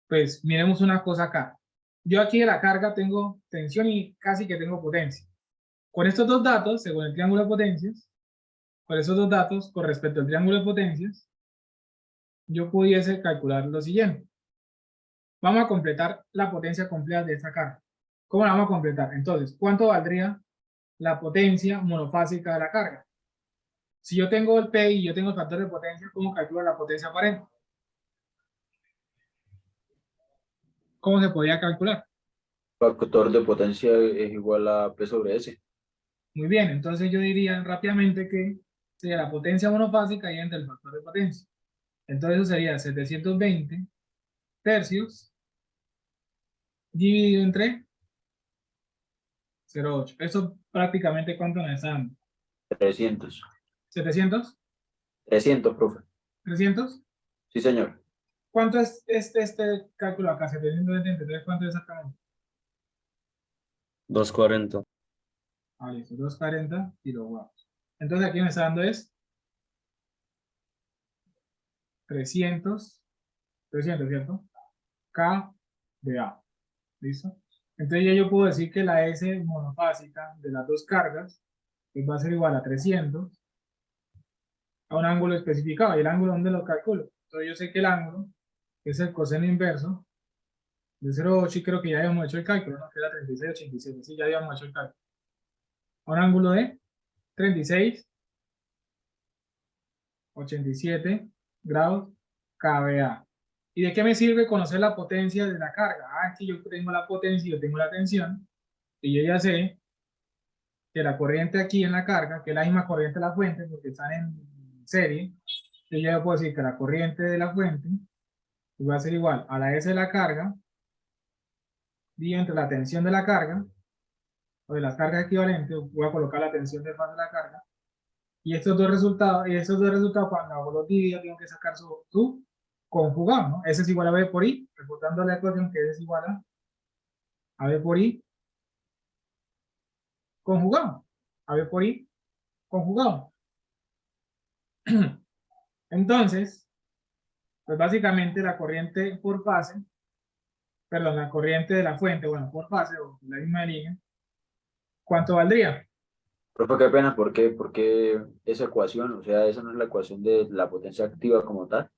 pues miremos una cosa acá. Yo aquí de la carga tengo tensión y casi que tengo potencia. Con estos dos datos, según el triángulo de potencias, con esos dos datos, con respecto al triángulo de potencias, yo pudiese calcular lo siguiente. Vamos a completar la potencia completa de esta carga. ¿Cómo la vamos a completar? Entonces, ¿cuánto valdría la potencia monofásica de la carga? Si yo tengo el P y yo tengo el factor de potencia, ¿cómo calculo la potencia aparente? ¿Cómo se podría calcular? Factor de potencia es igual a P sobre S. Muy bien, entonces yo diría rápidamente que sería la potencia monofásica y entre el factor de potencia. Entonces eso sería 720 tercios dividido entre 0,8. Eso prácticamente ¿cuánto nos está dando? 300. ¿700? 300, profe. ¿300? Sí, señor. ¿Cuánto es este cálculo acá? 723, ¿cuánto es exactamente? 240. Ah, listo, 240 kilowatts. Entonces aquí me está dando es 300, ¿cierto? K de A. ¿Listo? Entonces ya yo puedo decir que la S monofásica de las dos cargas pues va a ser igual a 300 a un ángulo especificado. ¿Y el ángulo dónde lo calculo? Entonces yo sé que el ángulo es el coseno inverso de 0,8 y creo que ya habíamos hecho el cálculo, ¿no? Que era 36,87. Sí, ya habíamos hecho el cálculo. A un ángulo de 36,87 grados kVA. ¿Y de qué me sirve conocer la potencia de la carga? Ah, es que yo tengo la potencia y yo tengo la tensión, y yo ya sé que la corriente aquí en la carga, que es la misma corriente de la fuente, porque están en serie, yo ya puedo decir que la corriente de la fuente va a ser igual a la S de la carga, dividido entre la tensión de la carga, o de las cargas equivalentes, voy a colocar la tensión de fase de la carga, y estos dos resultados cuando hago los divididos, tengo que sacar su conjugado, ¿no? S es igual a B por I, reportando la ecuación que S es igual a B por I conjugado. A B por I conjugado. Entonces, pues básicamente la corriente por fase, perdón, la corriente de la fuente, bueno, por fase o la misma línea, ¿cuánto valdría? Profe, qué pena, ¿por qué esa ecuación? O sea, esa no es la ecuación de la potencia activa como tal.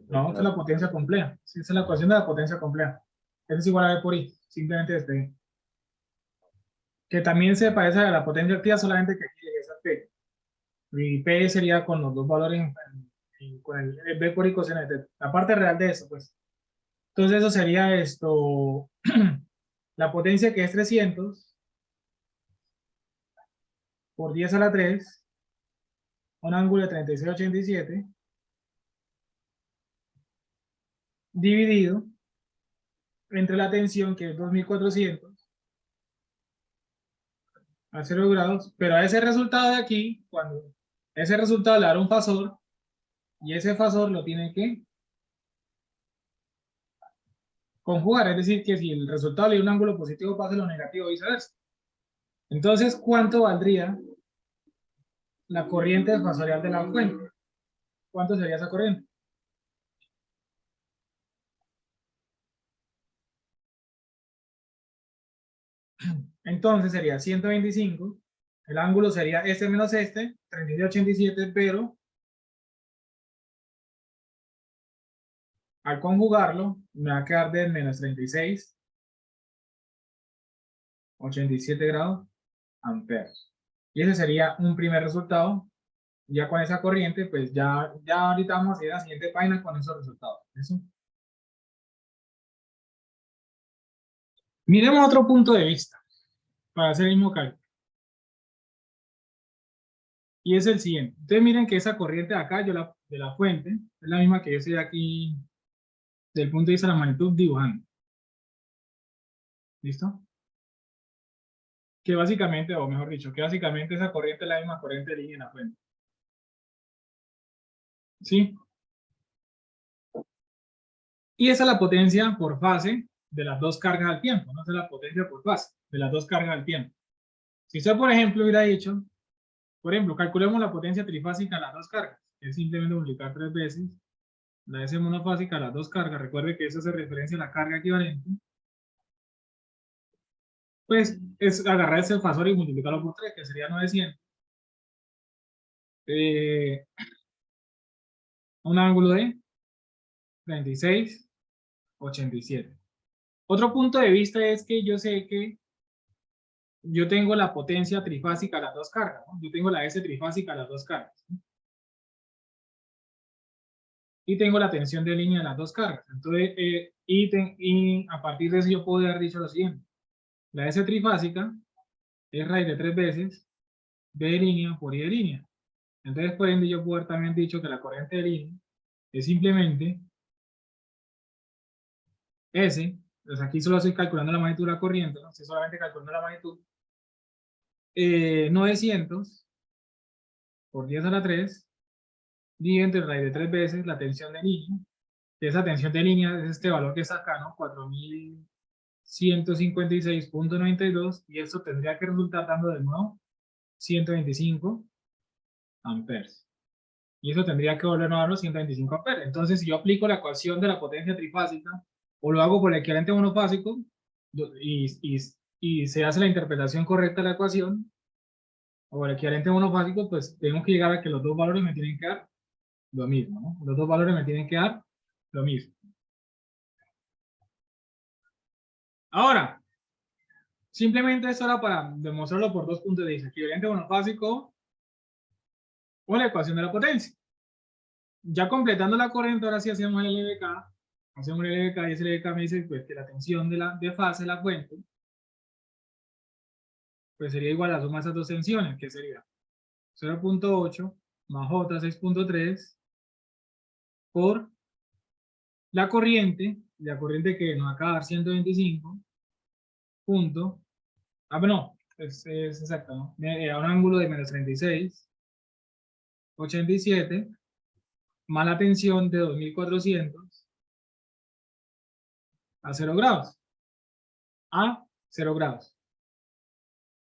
No, esa es la potencia compleja. Sí, esa es la ecuación de la potencia compleja. S es igual a B por I, simplemente despegue. Que también se parece a la potencia activa, solamente que aquí es P. Y P sería con los dos valores, con el B por I coseno de θ. La parte real de eso, pues. Entonces eso sería esto, la potencia que es 300 por 10 a la 3, un ángulo de 36,87, dividido entre la tensión, que es 2400, a 0 grados, pero a ese resultado de aquí, cuando ese resultado le dará un fasor, y ese fasor lo tiene que conjugar, es decir, que si el resultado le da un ángulo positivo, pase lo negativo y viceversa. Entonces, ¿cuánto valdría la corriente fasorial de la fuente? ¿Cuánto sería esa corriente? Entonces sería 125, el ángulo sería este menos este, 36,87, pero al conjugarlo me va a quedar de menos 36,87 grados amperes. Y ese sería un primer resultado. Ya con esa corriente, pues ya ahorita vamos a ir a la siguiente página con esos resultados. ¿Eso? Miremos otro punto de vista para hacer el mismo cálculo. Y es el siguiente. Ustedes miren que esa corriente de acá, de la fuente, es la misma que yo estoy aquí del punto de vista de la magnitud dibujando. ¿Listo? Que básicamente, o mejor dicho, que básicamente esa corriente es la misma corriente de línea en la fuente. ¿Sí? Y esa es la potencia por fase de las dos cargas al tiempo, no es la potencia por fase de las dos cargas al tiempo. Si usted, por ejemplo, hubiera dicho, por ejemplo, calculemos la potencia trifásica de las dos cargas, es simplemente multiplicar 3 veces la S monofásica de las dos cargas, recuerde que eso hace referencia a la carga equivalente, pues es agarrar ese fasor y multiplicarlo por 3, que sería 900. Un ángulo de 36,87. Otro punto de vista es que yo sé que yo tengo la potencia trifásica a las dos cargas, ¿no? Yo tengo la S trifásica a las dos cargas, ¿no? Y tengo la tensión de línea de las dos cargas. Entonces, y a partir de eso yo puedo haber dicho lo siguiente. La S trifásica es raíz de 3 veces B de línea por I de línea. Entonces, por ende, yo puedo haber también dicho que la corriente de línea es simplemente S, pues aquí solo estoy calculando la magnitud de la corriente, ¿no? Estoy solamente calculando la magnitud. 900 por 10 a la 3, dividido entre raíz de 3 veces la tensión de línea. Esa tensión de línea es este valor que está acá, ¿no? 4156,92, y esto tendría que resultar dando de nuevo 125 amperes. Y eso tendría que volvernos a dar los 125 amperes. Entonces, si yo aplico la ecuación de la potencia trifásica, o lo hago por el equivalente monofásico, y se hace la interpretación correcta de la ecuación, o por el equivalente monofásico, pues tenemos que llegar a que los dos valores me tienen que dar lo mismo, ¿no? Los dos valores me tienen que dar lo mismo. Ahora, simplemente eso era para demostrarlo por dos puntos de vista, equivalente monofásico o la ecuación de la potencia. Ya completando la corriente, ahora sí hacemos el LBK. Hacemos el LBK y ese LBK me dice pues, que la tensión de fase de la fuente pues sería igual a la suma de esas dos tensiones, que sería 0.8 más J 6.3 por la corriente que nos acaba de dar 125 punto, no, es exacto, ¿no? A un ángulo de menos 36,87 más la tensión de 2400 a 0 grados. A 0 grados.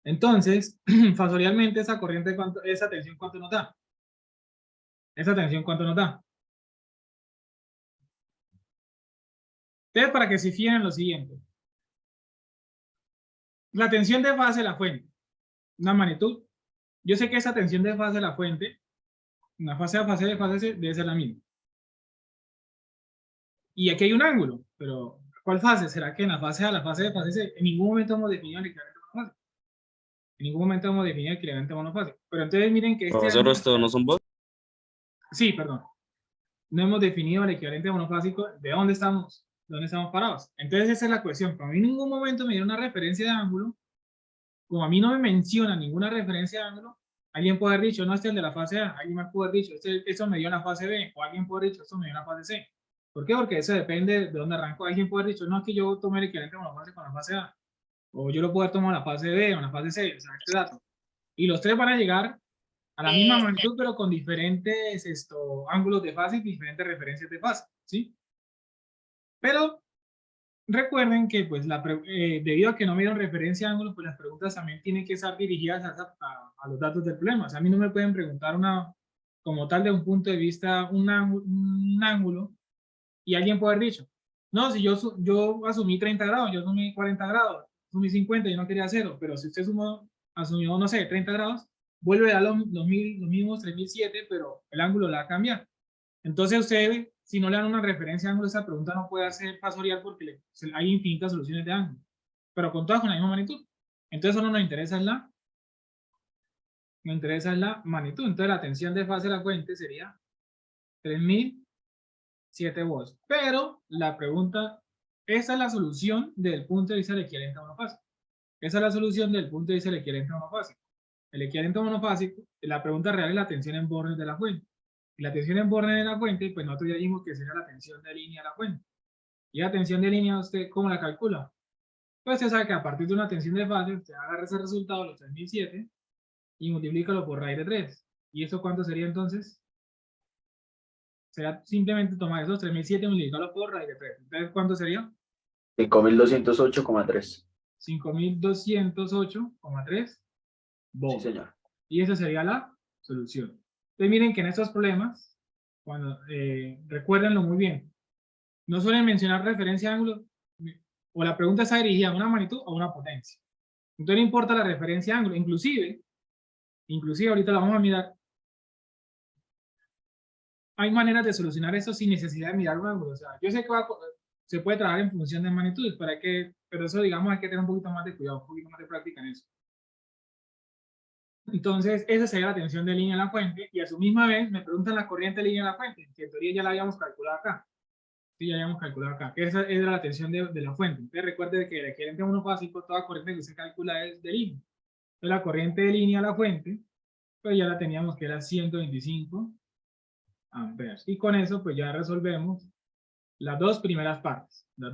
Entonces, fasorialmente esa corriente, esa tensión, ¿cuánto nos da? Esa tensión, ¿cuánto nos da? Entonces, para que se fijen en lo siguiente. La tensión de fase de la fuente, una magnitud. Yo sé que esa tensión de fase de la fuente, una fase a fase de fase C, debe ser la misma. Y aquí hay un ángulo, pero ¿cuál fase? ¿Será que en la fase A, la fase de fase C? En ningún momento hemos definido el equivalente monofásico. En ningún momento hemos definido el equivalente monofásico. Pero entonces miren que este Profesor, ángulo... ¿esto no son vos? Sí, perdón. No hemos definido el equivalente monofásico de dónde estamos parados. Entonces esa es la cuestión. Como a mí en ningún momento me dieron una referencia de ángulo, como a mí no me menciona ninguna referencia de ángulo, alguien puede haber dicho, no, este es el de la fase A, alguien más puede haber dicho, eso me dio en la fase B, o alguien puede haber dicho, esto me dio en la fase C. ¿Por qué? Porque eso depende de dónde arrancó. Alguien puede haber dicho, no, es que yo tomé el equivalente monofásico con la fase A, o yo lo puedo haber tomado en la fase B o en la fase C, o sea, este dato. Y los tres van a llegar a la misma magnitud, pero con diferentes ángulos de fase y diferentes referencias de fase, ¿sí? Pero recuerden que, pues, debido a que no me dieron referencia a ángulos, pues las preguntas también tienen que estar dirigidas a los datos del problema. O sea, a mí no me pueden preguntar como tal de un punto de vista, un ángulo, y alguien puede haber dicho, no, si yo asumí 30 grados, yo asumí 40 grados, asumí 50, yo no quería cero, pero si usted asumió, no sé, 30 grados, vuelve a dar los mismos 3007, pero el ángulo la va a cambiar. Entonces usted, si no le dan una referencia de ángulo, esa pregunta no puede hacer fasorial porque hay infinitas soluciones de ángulo, pero con todas con la misma magnitud. Entonces solo nos interesa la magnitud. Entonces la tensión de fase de la fuente sería 3007 volts. Pero la pregunta, esa es la solución del punto de vista del equivalente monofásico. Esa es la solución del punto de vista del equivalente monofásico. El equivalente monofásico, la pregunta real es la tensión en bornes de la fuente. Y la tensión en bornes de la fuente, pues nosotros ya dijimos que sería la tensión de línea de la fuente. Y la tensión de línea, ¿usted cómo la calcula? Pues usted sabe que a partir de una tensión de fase, usted agarra ese resultado, los 3007, y multiplícalo por raíz de 3. ¿Y eso cuánto sería entonces? Será simplemente tomar esos 3007 y multiplicarlo por raíz de 3. Entonces, ¿cuánto sería? 5208,3. 5208,3 Sí, volts. señor. Y esa sería la solución. Entonces miren que en estos problemas, recuérdenlo muy bien, no suelen mencionar referencia de ángulo, o la pregunta está dirigida a una magnitud o a una potencia. Entonces no importa la referencia de ángulo, inclusive ahorita la vamos a mirar, hay maneras de solucionar eso sin necesidad de mirar un ángulo. O sea, yo sé que se puede trabajar en función de magnitudes, pero eso digamos hay que tener un poquito más de cuidado, un poquito más de práctica en eso. Entonces, esa sería la tensión de línea en la fuente, y a su misma vez me preguntan la corriente de línea en la fuente, que en teoría ya la habíamos calculado acá. Sí, ya habíamos calculado acá, que esa era la tensión de la fuente. Entonces, recuerde que el equivalente monofásico, toda corriente que se calcula es de línea. Entonces, la corriente de línea a la fuente, pues ya la teníamos que era 125 amperes. Y con eso, pues ya resolvemos las dos primeras partes. La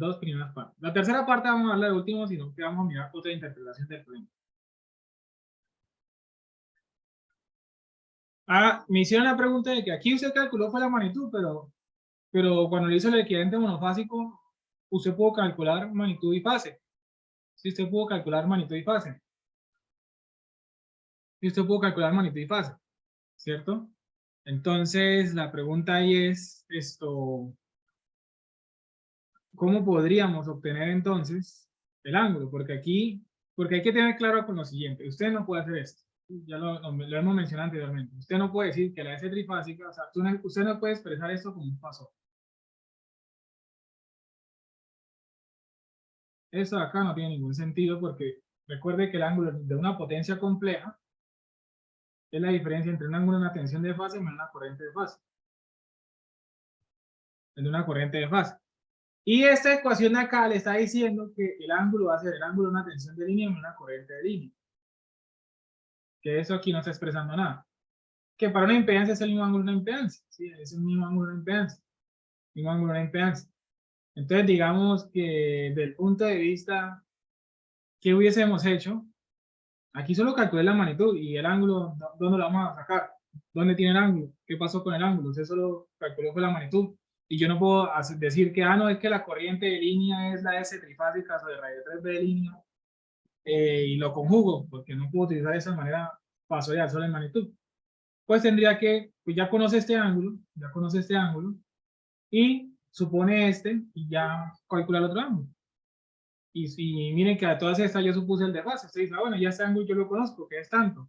tercera parte vamos a hablar de último, sino que vamos a mirar otra interpretación del problema. Me hicieron la pregunta de que aquí usted calculó fue la magnitud, pero cuando le hizo el equivalente monofásico, usted pudo calcular magnitud y fase. Si usted pudo calcular magnitud y fase. ¿Cierto? Entonces, la pregunta ahí es esto, ¿cómo podríamos obtener entonces el ángulo? Porque hay que tener claro con lo siguiente, usted no puede hacer esto, ya lo hemos mencionado anteriormente, usted no puede decir que la S trifásica, o sea, usted no puede expresar esto como un paso. Eso de acá no tiene ningún sentido porque recuerde que el ángulo de una potencia compleja es la diferencia entre un ángulo de una tensión de fase menos una corriente de fase. El de una corriente de fase. Y esta ecuación de acá le está diciendo que el ángulo va a ser el ángulo de una tensión de línea menos una corriente de línea. Que eso aquí no está expresando nada. Que para una impedancia es el mismo ángulo de una impedancia. Sí, es el mismo ángulo de una impedancia. Mismo ángulo de una impedancia. Entonces, digamos que del punto de vista que hubiésemos hecho, aquí solo calculé la magnitud y el ángulo, ¿dónde lo vamos a sacar? ¿Dónde tiene el ángulo? ¿Qué pasó con el ángulo? Usted solo calculó con la magnitud. Y yo no puedo decir que, no, es que la corriente de línea es la S trifásica sobre radio 3B de línea y lo conjugo, porque no puedo utilizar de esa manera fasorial, solo en magnitud. Pues tendría que, pues ya conoce este ángulo, y supone este, y ya calcula el otro ángulo. Y miren que a todas estas yo supuse el de fase. Usted dice, bueno, ya este ángulo yo lo conozco, que es tanto.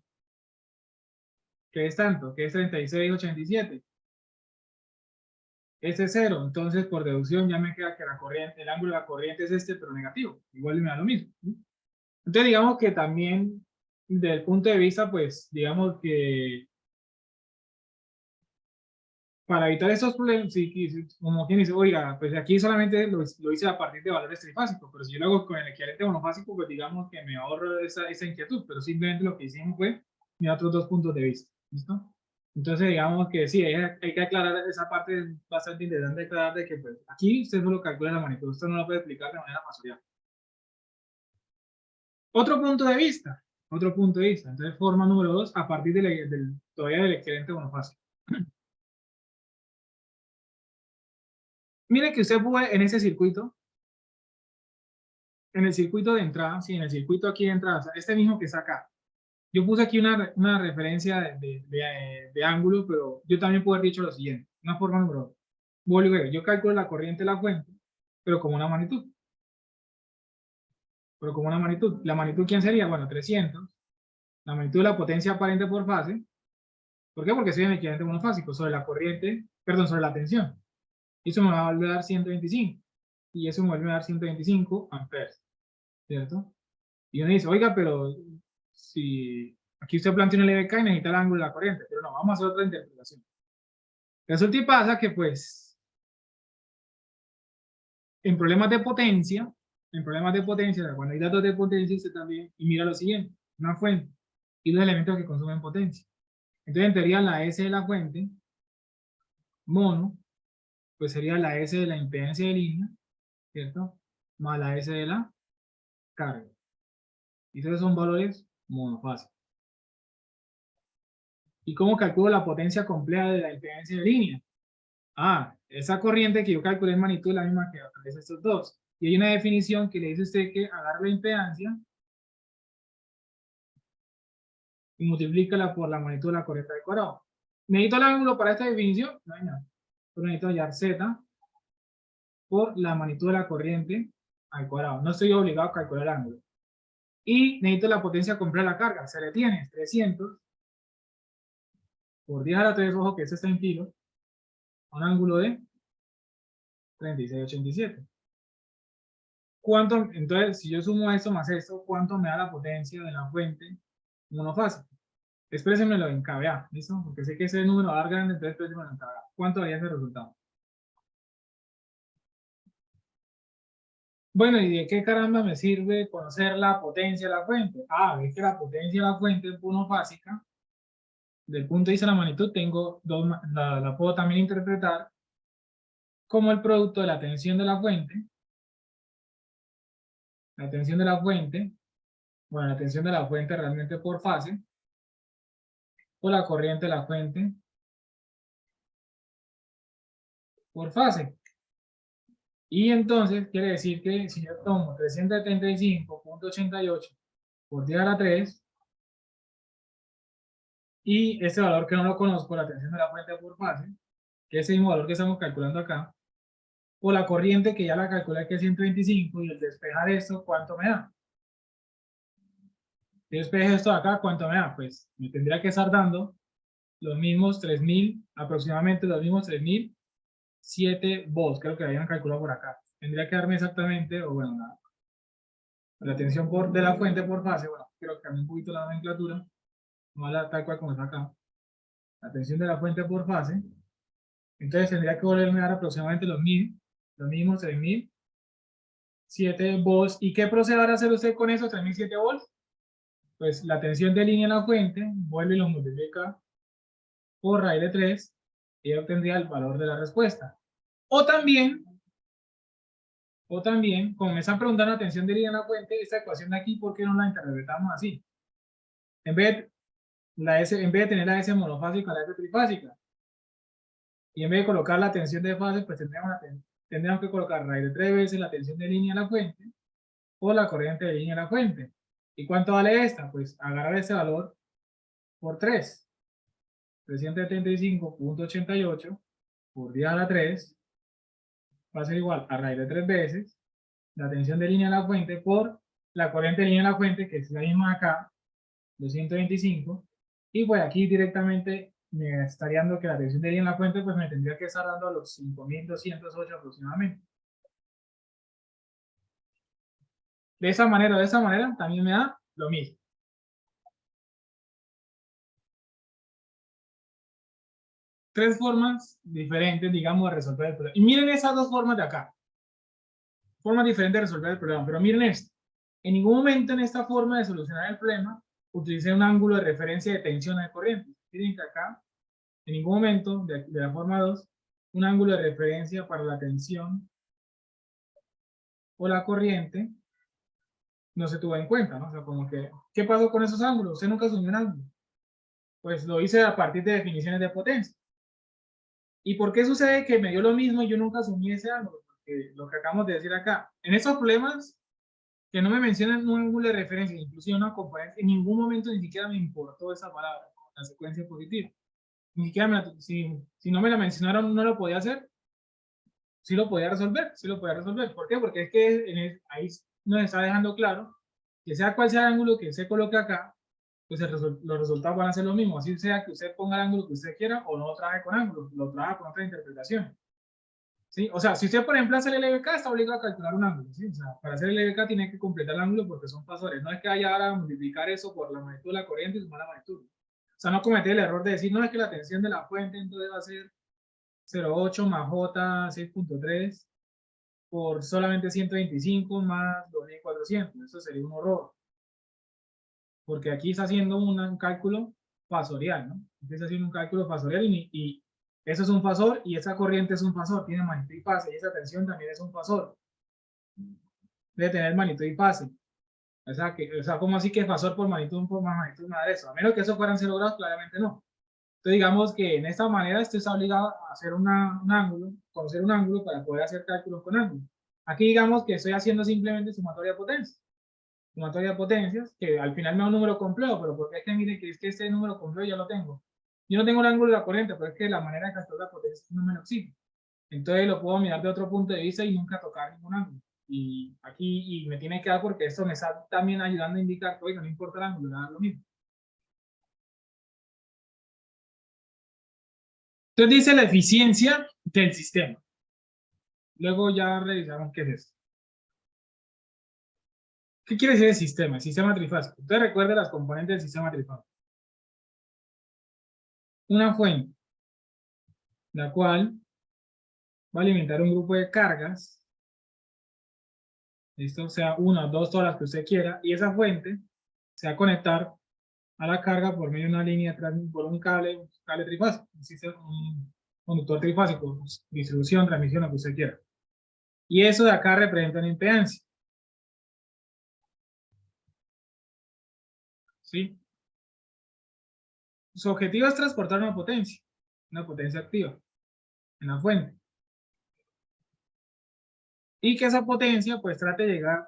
Que es 36,87. Este es 0, entonces por deducción ya me queda que la corriente, el ángulo de la corriente es este, pero negativo. Igual me da lo mismo. Entonces digamos que también, del punto de vista, pues, digamos que para evitar estos problemas, como quien dice, oiga, pues aquí solamente lo hice a partir de valores trifásicos, pero si yo lo hago con el equivalente monofásico, pues digamos que me ahorro esa inquietud, pero simplemente lo que hicimos fue mirar otros dos puntos de vista. ¿Listo? Entonces, digamos que sí, hay que aclarar esa parte, es bastante interesante aclarar de que pues, aquí usted solo calcula la magnitud, usted no lo puede explicar de manera fasorial. Otro punto de vista, entonces forma número 2 a partir todavía del equivalente monofásico. Mire que usted puede en ese circuito, en el circuito de entrada, sí, en el circuito aquí de entrada, o sea, este mismo que está acá. Yo puse aquí una referencia de ángulo, pero yo también puedo haber dicho lo siguiente, una forma número 2. Vuelvo a ver, yo calculo la corriente de la fuente, pero como una magnitud. Pero como una magnitud. ¿La magnitud quién sería? Bueno, 300. La magnitud de la potencia aparente por fase. ¿Por qué? Porque estoy en el equivalente monofásico sobre la corriente, perdón, sobre la tensión. Y eso me va a volver a dar 125. Y eso me vuelve a dar 125 amperes. ¿Cierto? Y uno dice, oiga, pero si aquí usted plantea una LBK y necesita el ángulo de la corriente, pero no, vamos a hacer otra interpretación. Resulta y pasa que, pues, en problemas de potencia, cuando hay datos de potencia, usted también, y mira lo siguiente, una fuente y los elementos que consumen potencia. Entonces, en teoría, la S de la fuente, mono, pues sería la S de la impedancia de línea, ¿cierto? Más la S de la carga. Y esos son valores monofásicos. ¿Y cómo calculo la potencia compleja de la impedancia de línea? Esa corriente que yo calculé en magnitud es la misma que aparece estos dos. Y hay una definición que le dice a usted que agarra la impedancia y multiplícala por la magnitud de la corriente al cuadrado. ¿Necesito el ángulo para esta definición? No hay nada. Pero necesito hallar Z por la magnitud de la corriente al cuadrado. No estoy obligado a calcular el ángulo. Y necesito la potencia compleja de la carga. Se le tiene 300 por 10 a la 3, ojo que eso está en kilos, a un ángulo de 36,87. ¿Cuánto? Entonces, si yo sumo esto más esto, ¿cuánto me da la potencia de la fuente monofásica? Exprésenmelo en kVA, ¿listo? Porque sé que ese número va a dar grande, entonces exprésenmelo en kVA. ¿Cuánto daría ese resultado? Bueno, ¿y de qué caramba me sirve conocer la potencia de la fuente? Es que la potencia de la fuente monofásica, del punto de vista de la magnitud, la puedo también interpretar como el producto de la tensión de la fuente, la tensión de la fuente, bueno, la tensión de la fuente realmente por fase, o la corriente de la fuente por fase. Y entonces quiere decir que si yo tomo 375,88 por 10 a la 3, Y este valor que no lo conozco, la tensión de la fuente por fase, que es el mismo valor que estamos calculando acá, o la corriente que ya la calculé que es 125, y el despejar esto, ¿cuánto me da? Si despejo esto de acá, ¿cuánto me da? Pues me tendría que estar dando los mismos 3000, aproximadamente los mismos 3007 volts, creo que habían calculado por acá. Tendría que darme exactamente, o bueno, la tensión de la fuente por fase, bueno, creo que cambie un poquito la nomenclatura, no tal cual como está acá. La tensión de la fuente por fase, entonces tendría que volverme a dar aproximadamente los mismos 3007 volts. ¿Y qué procede a hacer usted con esos 3007 volts? Pues la tensión de línea en la fuente, vuelve y los multiplica por raíz de 3 y obtendría el valor de la respuesta. O también, como me están preguntando la tensión de línea en la fuente, esta ecuación de aquí, ¿por qué no la interpretamos así? En vez de tener la S monofásica, la S trifásica. Y en vez de colocar la tensión de fase, pues tendríamos que colocar raíz de 3 veces la tensión de línea en la fuente o la corriente de línea en la fuente. ¿Y cuánto vale esta? Pues agarrar ese valor por 3. 375.88 por 10 a la 3 va a ser igual a raíz de 3 veces la tensión de línea en la fuente por la corriente de línea en la fuente, que es la misma acá, 225, y pues aquí directamente me estaría dando que la tensión de línea en la fuente pues me tendría que estar dando a los 5208 aproximadamente. De esa manera también me da lo mismo. Tres formas diferentes, digamos, de resolver el problema. Y miren esas dos formas de acá. Formas diferentes de resolver el problema. Pero miren esto. En ningún momento en esta forma de solucionar el problema utilicé un ángulo de referencia de tensión de corriente. Miren que acá, en ningún momento de la forma 2, un ángulo de referencia para la tensión o la corriente no se tuvo en cuenta, ¿no? O sea, como que, ¿qué pasó con esos ángulos? Usted nunca asumió un ángulo. Pues lo hice a partir de definiciones de potencia. ¿Y por qué sucede que me dio lo mismo y yo nunca asumí ese ángulo? Porque lo que acabamos de decir acá, en estos problemas que no me mencionan un ángulo de referencia, inclusive una componente, en ningún momento ni siquiera me importó esa palabra, la secuencia positiva. Ni siquiera si no me la mencionaron, no lo podía hacer. Sí lo podía resolver, sí lo podía resolver. ¿Por qué? Porque es que ahí nos está dejando claro que sea cual sea el ángulo que se coloque acá, pues los resultados van a ser los mismos. Así sea que usted ponga el ángulo que usted quiera o no lo trabaje con ángulo, lo trabaja con otra interpretación. ¿Sí? O sea, si usted, por ejemplo, hace el LBK, está obligado a calcular un ángulo. ¿Sí? O sea, para hacer el LBK tiene que completar el ángulo porque son fasores. No es que vaya ahora a multiplicar eso por la magnitud de la corriente y sumar la magnitud. O sea, no cometer el error de decir, no, es que la tensión de la fuente entonces va a ser 0,8 más J 6.3 por solamente 125 más 2400. Eso sería un horror. Porque aquí está haciendo un cálculo fasorial, ¿no? Aquí está haciendo un cálculo fasorial y eso es un fasor y esa corriente es un fasor, tiene magnitud y fase, y esa tensión también es un fasor. Debe tener magnitud y fase. O sea, ¿cómo así que fasor por más magnitud, nada de eso? A menos que eso fueran 0 grados, claramente no. Entonces, digamos que en esta manera usted está obligado a hacer un ángulo, conocer un ángulo para poder hacer cálculos con ángulo. Aquí digamos que estoy haciendo simplemente sumatoria de potencias. Sumatoria de potencias, que al final me da un número complejo, pero porque es que mire que es que este número complejo ya lo tengo. Yo no tengo el ángulo de la corriente, pero es que la manera de calcular la potencia no me lo exige. Entonces lo puedo mirar de otro punto de vista y nunca tocar ningún ángulo. Y aquí me tiene que dar porque esto me está también ayudando a indicar que, oiga, no importa el ángulo, da lo mismo. Entonces dice la eficiencia del sistema. Luego ya revisamos qué es eso. ¿Qué quiere decir el sistema? El sistema trifásico. Usted recuerda las componentes del sistema trifásico. Una fuente, la cual va a alimentar un grupo de cargas. Esto sea una o dos todas las que usted quiera. Y esa fuente se va a conectar a la carga por medio de una línea, por un cable trifásico. Un conductor trifásico, distribución, transmisión, lo que usted quiera. Y eso de acá representa una impedancia. ¿Sí? Su objetivo es transportar una potencia activa en la fuente. Y que esa potencia pues trate de llegar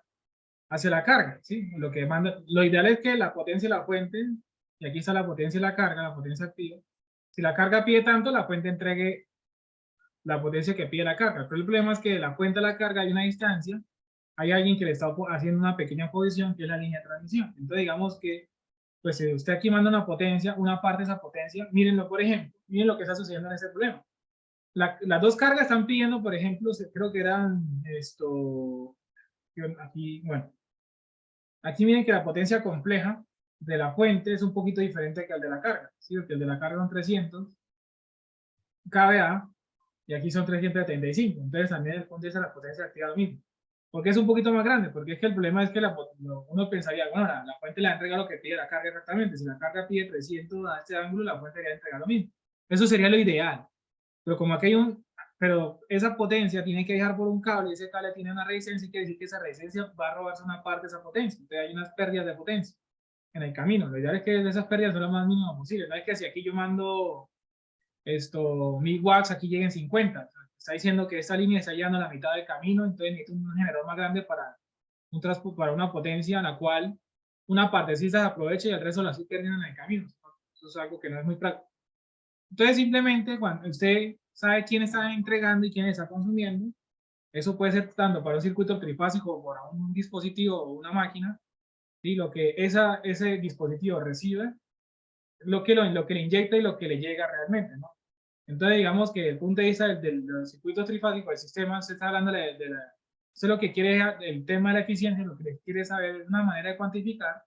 hacia la carga, ¿sí? Lo ideal es que la potencia de la fuente y aquí está la potencia de la carga, la potencia activa. Si la carga pide tanto, la fuente entregue la potencia que pide la carga. Pero el problema es que de la fuente a la carga hay una distancia, hay alguien que le está haciendo una pequeña oposición, que es la línea de transmisión. Entonces, digamos que, pues, si usted aquí manda una potencia, una parte de esa potencia, mírenlo, por ejemplo, miren lo que está sucediendo en ese problema. Las dos cargas están pidiendo, por ejemplo, creo que eran aquí, bueno, aquí miren que la potencia compleja de la fuente es un poquito diferente que el de la carga, ¿sí? Porque el de la carga son 300 kVA y aquí son 375, entonces también el punto de la potencia activa lo mismo. ¿Por qué es un poquito más grande? Porque es que el problema es que uno pensaría, bueno, la fuente le entrega lo que pide la carga exactamente. Si la carga pide 300 a este ángulo, la fuente le entrega lo mismo. Eso sería lo ideal. Pero como aquí hay pero esa potencia tiene que dejar por un cable, y ese cable tiene una resistencia, y quiere decir que esa resistencia va a robarse una parte de esa potencia. Entonces hay unas pérdidas de potencia en el camino. Lo ideal es que esas pérdidas son lo más mínimas posible. No es que si aquí yo mando 1000 watts, aquí lleguen 50. Está diciendo que esta línea está llegando a la mitad del camino, entonces necesito un generador más grande para una potencia en la cual una partecita se aproveche y el resto la estoy perdiendo en el camino. Eso es algo que no es muy práctico. Entonces, simplemente cuando usted sabe quién está entregando y quién está consumiendo, eso puede ser tanto para un circuito trifásico o para un dispositivo o una máquina, ¿sí? Lo que ese dispositivo recibe, lo que le inyecta y lo que le llega realmente, ¿no? Entonces, digamos que el punto de vista de los circuitos trifásicos, el sistema, se está hablando eso es lo que quiere, el tema de la eficiencia, lo que quiere saber es una manera de cuantificar,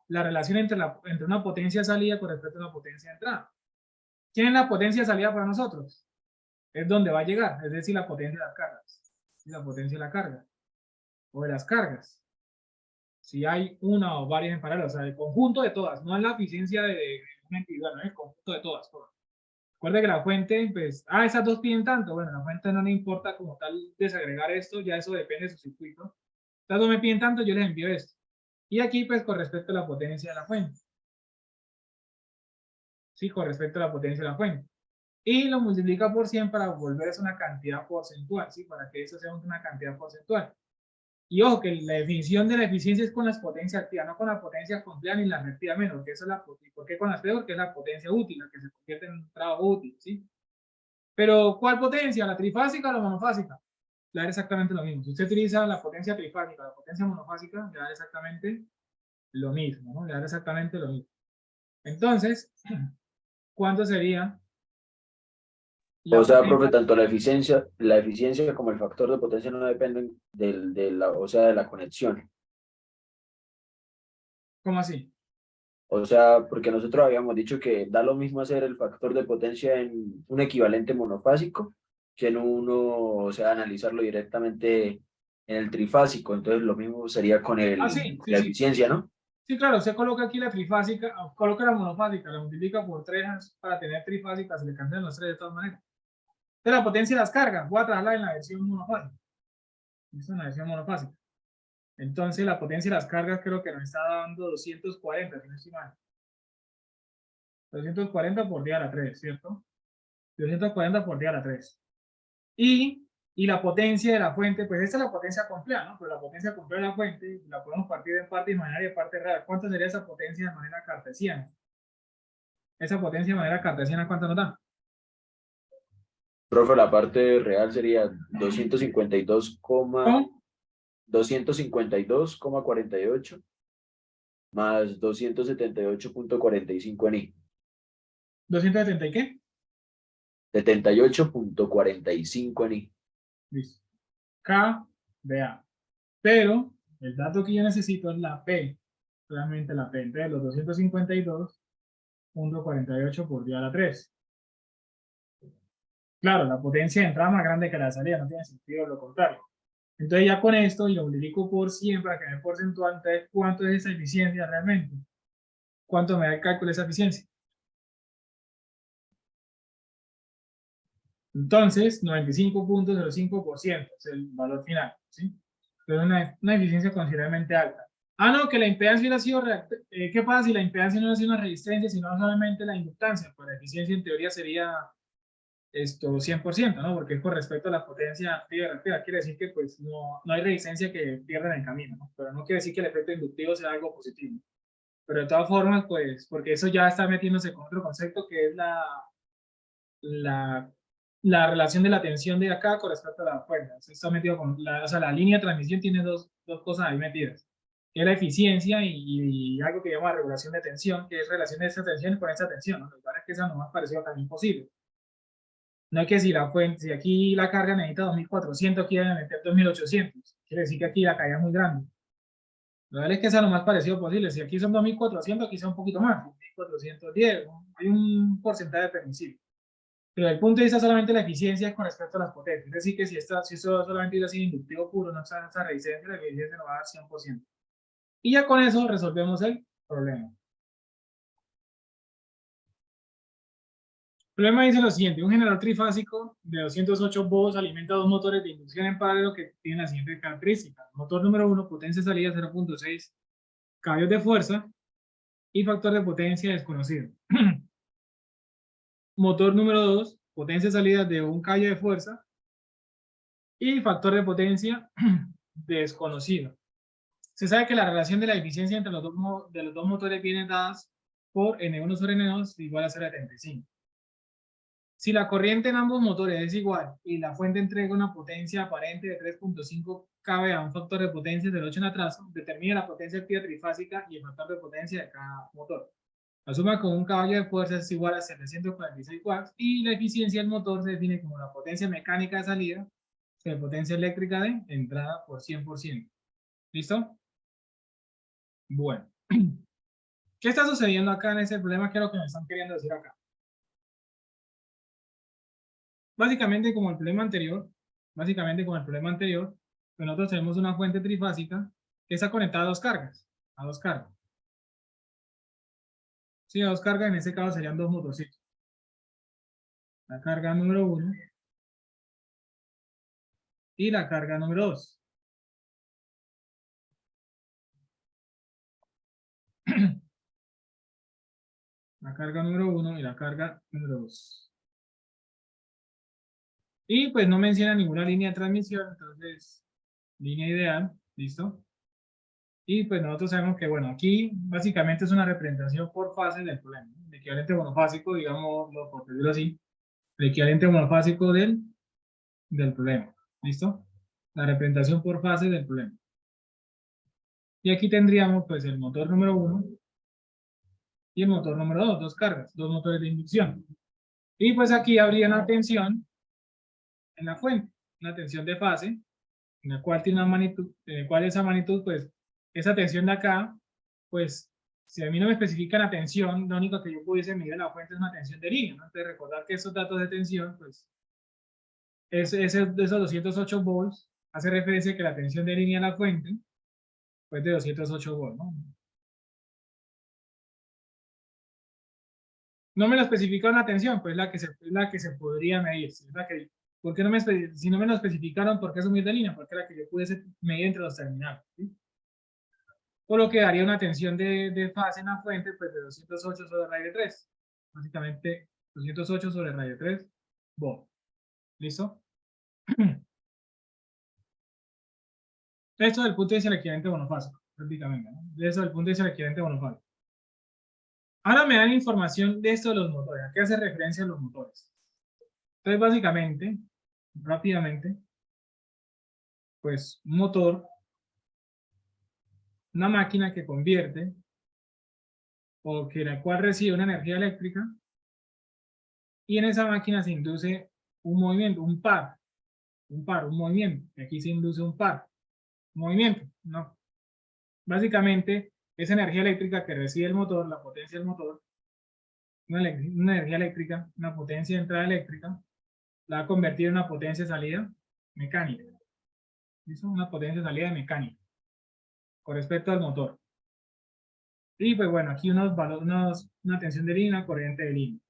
la relación entre una potencia de salida con respecto a una potencia de entrada. ¿Quién es la potencia de salida para nosotros? Es donde va a llegar, es decir, la potencia de las cargas. La potencia de la carga, o de las cargas. Si hay una o varias en paralelo, o sea, el conjunto de todas, no es la eficiencia de una entidad, no es el conjunto de todas. Recuerda que la fuente, pues, esas dos piden tanto. Bueno, la fuente no le importa como tal desagregar esto, ya eso depende de su circuito. Estas dos me piden tanto, yo les envío esto. Y aquí, pues, con respecto a la potencia de la fuente. Sí, con respecto a la potencia de la fuente. Y lo multiplica por 100 para volverse una cantidad porcentual, ¿sí? Para que eso sea una cantidad porcentual. Y ojo, que la definición de la eficiencia es con las potencias activas, no con la potencia compleja ni la reactiva menos, que eso es ¿por qué con las peor? Porque es la potencia útil, la que se convierte en un trabajo útil, ¿sí? Pero, ¿cuál potencia? ¿La trifásica o la monofásica? Le da exactamente lo mismo. Si usted utiliza la potencia trifásica, la potencia monofásica, le da exactamente lo mismo, ¿no? Le da exactamente lo mismo. Entonces, ¿cuánto sería la O sea, profe, potencia? tanto la eficiencia como el factor de potencia no dependen o sea, de la conexión. ¿Cómo así? O sea, porque nosotros habíamos dicho que da lo mismo hacer el factor de potencia en un equivalente monofásico que en uno, o sea, analizarlo directamente en el trifásico. Entonces, lo mismo sería con Sí, sí, la sí. eficiencia, ¿no? Sí, claro, usted coloca aquí la trifásica, coloca la monofásica, la multiplica por 3 para tener trifásica, se le cancelan los 3 de todas maneras. Entonces, la potencia de las cargas, voy a trabajarla en la versión monofásica. Esta es una versión monofásica. Entonces, la potencia de las cargas creo que nos está dando 240, si no estoy mal. 240 por 10 a la 3, ¿cierto? 240 por 10 a la 3. Y la potencia de la fuente, pues esta es la potencia compleja, ¿no? Pero la potencia compleja de la fuente la podemos partir en parte imaginaria y parte real. ¿Cuánto sería esa potencia de manera cartesiana? Esa potencia de manera cartesiana, ¿cuánto nos da? Profe, la parte real sería ¿Cómo? 252,48 más 278,45 en I. ¿270 y qué? 78,45 en I. Listo. K de A. Pero el dato que yo necesito es la P. Realmente la P. Entonces, los 252,48 por 10 a la 3. Claro, la potencia de entrada es más grande que la de salida, no tiene sentido lo contrario. Entonces ya con esto yo lo multiplico por 100 para que me dé porcentual. Entonces, ¿cuánto es esa eficiencia realmente? ¿Cuánto me da el cálculo de esa eficiencia? Entonces, 95,05% es el valor final, ¿sí? Pero una eficiencia considerablemente alta. No, que la impedancia hubiera sido ¿qué pasa si la impedancia no hubiera sido una resistencia, sino solamente la inductancia? Pues la eficiencia en teoría sería 100%, ¿no? Porque es con respecto a la potencia activa y reactiva. Quiere decir que pues no hay resistencia que pierda en el camino, ¿no? Pero no quiere decir que el efecto inductivo sea algo positivo. Pero de todas formas, pues, porque eso ya está metiéndose con otro concepto que es la relación de la tensión de acá con respecto a la fuerza. Se está metido con o sea, la línea de transmisión tiene dos cosas ahí metidas, que es la eficiencia y algo que llama regulación de tensión, que es relación de esa tensión con esa tensión, ¿no? Lo cual es que esa no más parecido también posible. No es que si la fuente, si aquí la carga necesita 2400, aquí deben meter 2800. Quiere decir que aquí la caída es muy grande. Lo ideal es que sea lo más parecido posible. Si aquí son 2400, aquí sea un poquito más, 1410. Hay un porcentaje permisible. Pero el punto de vista solamente la eficiencia es con respecto a las potencias. Es decir, que si esto solamente es así inductivo puro, no está esa resistencia, la eficiencia nos va a dar 100%. Y ya con eso resolvemos el problema. El problema dice lo siguiente: un generador trifásico de 208 volts alimenta dos motores de inducción en paralelo que tienen las siguientes características. Motor número 1, potencia de salida 0.6 caballos de fuerza y factor de potencia desconocido. Motor número 2, potencia de salida de 1 caballo de fuerza y factor de potencia desconocido. Se sabe que la relación de la eficiencia entre los dos motores viene dadas por N1 sobre N2 igual a 0.75. Si la corriente en ambos motores es igual y la fuente entrega una potencia aparente de 3.5 kV a un factor de potencia del 8 en atraso, determina la potencia activa trifásica y el factor de potencia de cada motor. La suma con un caballo de fuerza es igual a 746 watts y la eficiencia del motor se define como la potencia mecánica de salida sobre potencia eléctrica de entrada por 100%. ¿Listo? Bueno. ¿Qué está sucediendo acá en ese problema? ¿Qué es lo que me están queriendo decir acá? Básicamente como el problema anterior, pues nosotros tenemos una fuente trifásica que está conectada a dos cargas. Sí, a dos cargas, en este caso serían dos motorcitos. La carga número 1 y la carga número 2. La carga número 1 y la carga número 2. Y pues no menciona ninguna línea de transmisión, entonces, línea ideal, ¿listo? Y pues nosotros sabemos que, bueno, aquí básicamente es una representación por fase del problema, ¿no? El equivalente monofásico, digamos, por decirlo así, el equivalente monofásico del problema, ¿listo? La representación por fase del problema. Y aquí tendríamos pues el motor número 1 y el motor número 2, dos cargas, dos motores de inducción. Y pues aquí habría una tensión en la fuente, una tensión de fase, en la cual tiene una magnitud, en la cual esa magnitud, pues, esa tensión de acá, pues, si a mí no me especifican la tensión, lo único que yo pudiese medir en la fuente es una tensión de línea, ¿no? Entonces, recordar que esos datos de tensión, pues, esos 208 volts hace referencia a que la tensión de línea en la fuente, pues, de 208 volts, ¿no? No me lo especificaron la tensión, pues es la que se podría medir. Es la que, ¿por qué no me, si no me lo especificaron, por qué asumir de línea? Porque es la que yo pudiese medir entre los terminales, ¿sí? Por lo que daría una tensión de fase en la fuente, pues de 208 sobre raíz de 3. Básicamente, 208 sobre raíz de 3 volts. ¿Listo? Esto del punto de vista del equivalente monofásico, prácticamente, ¿no? Eso del punto de vista del equivalente monofásico. Ahora me dan información de esto de los motores. ¿A qué hace referencia a los motores? Entonces, básicamente, rápidamente, pues un motor, una máquina que convierte o que la cual recibe una energía eléctrica y en esa máquina se induce un movimiento, un movimiento. Y aquí se induce un movimiento, ¿no? Básicamente, esa energía eléctrica que recibe el motor, la potencia del motor, una energía eléctrica, una potencia de entrada eléctrica, la va a convertir en una potencia de salida mecánica. ¿Listo? Una potencia de salida mecánica con respecto al motor. Y pues bueno, aquí una tensión de línea, corriente de línea.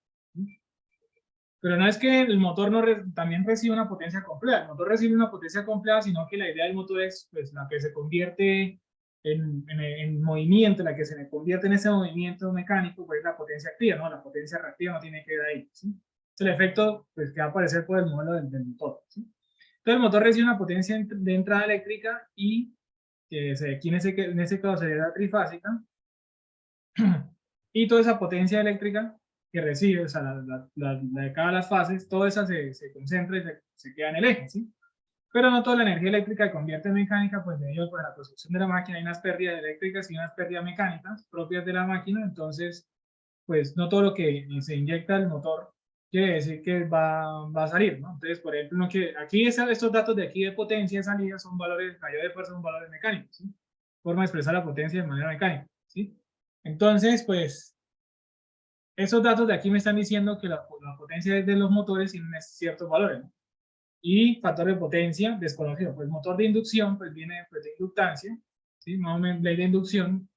Pero no es que el motor no también recibe una potencia compleja. El motor recibe una potencia compleja, sino que la idea del motor es pues, la que se convierte en movimiento, la que se convierte en ese movimiento mecánico, pues la potencia activa, ¿no? La potencia reactiva no tiene que ir ahí, ¿sí? Es el efecto pues, que va a aparecer por el modelo del motor, ¿sí? Entonces el motor recibe una potencia de entrada eléctrica y aquí en ese caso sería la trifásica, Y toda esa potencia eléctrica que recibe, o sea, la de cada las fases, toda esa se concentra y se queda en el eje, ¿sí? Pero no toda la energía eléctrica se convierte en mecánica, pues debido a la construcción de la máquina hay unas pérdidas eléctricas y unas pérdidas mecánicas propias de la máquina, entonces, pues no todo lo que se inyecta al motor quiere decir que va a salir, ¿no? Entonces, por ejemplo, no que, aquí estos datos de aquí de potencia de salida son valores, mayor de fuerza son valores mecánicos, ¿sí? Forma de expresar la potencia de manera mecánica, ¿sí? Entonces, pues, esos datos de aquí me están diciendo que la potencia de los motores tienen ciertos valores, ¿no? Y factor de potencia desconocido. Pues motor de inducción, pues viene pues, de inductancia, ¿sí? Más o menos ley de inducción,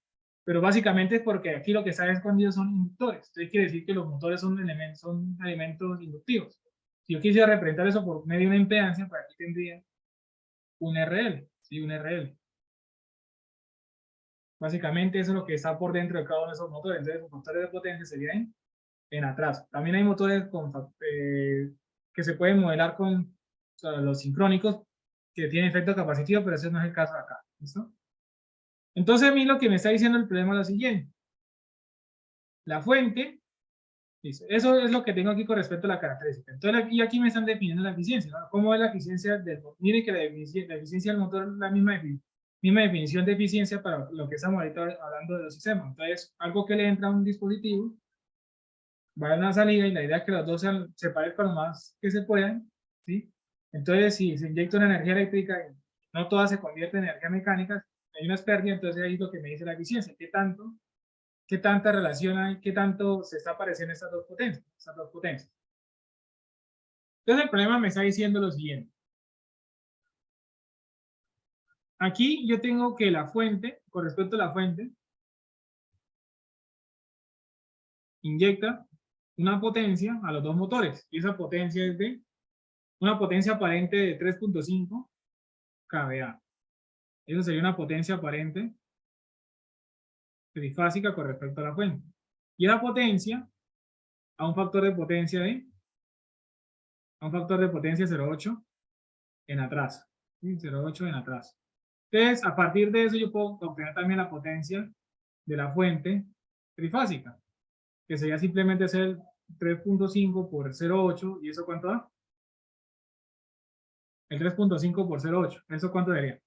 pero básicamente es porque aquí lo que está escondido son inductores. Entonces quiere decir que los motores son elementos inductivos. Si yo quisiera representar eso por medio de una impedancia, pues aquí tendría un RL, ¿sí? Un RL. Básicamente eso es lo que está por dentro de cada uno de esos motores. Entonces los motores de potencia serían en atraso. También hay motores que se pueden modelar con, o sea, los sincrónicos que tienen efecto capacitivo, pero ese no es el caso de acá. ¿Listo? Entonces a mí lo que me está diciendo el problema es lo siguiente. La fuente, ¿listo? Eso es lo que tengo aquí con respecto a la característica. Entonces y aquí me están definiendo la eficiencia, ¿no? ¿Cómo es la eficiencia del motor? Miren que la eficiencia del motor es la misma definición de eficiencia para lo que estamos ahorita hablando de los sistemas. Entonces, algo que le entra a un dispositivo va a dar una salida y la idea es que los dos se parezcan lo más que se puedan, ¿sí? Entonces, si se inyecta una energía eléctrica y no toda se convierte en energía mecánica, hay unas pérdidas, entonces ahí es lo que me dice la eficiencia, qué tanta relación hay, qué tanto se está pareciendo estas dos potencias, Entonces el problema me está diciendo lo siguiente. Aquí yo tengo que la fuente, con respecto a la fuente, inyecta una potencia a los dos motores, y esa potencia es de una potencia aparente de 3.5 kVA. Eso sería una potencia aparente trifásica con respecto a la fuente. Y la potencia a un factor de potencia de 0.8 en atraso. ¿Sí? 0.8 en atraso. Entonces, a partir de eso yo puedo obtener también la potencia de la fuente trifásica, que sería simplemente hacer 3.5 por 0.8, ¿y eso cuánto da? El 3.5 por 0.8, ¿eso cuánto daría?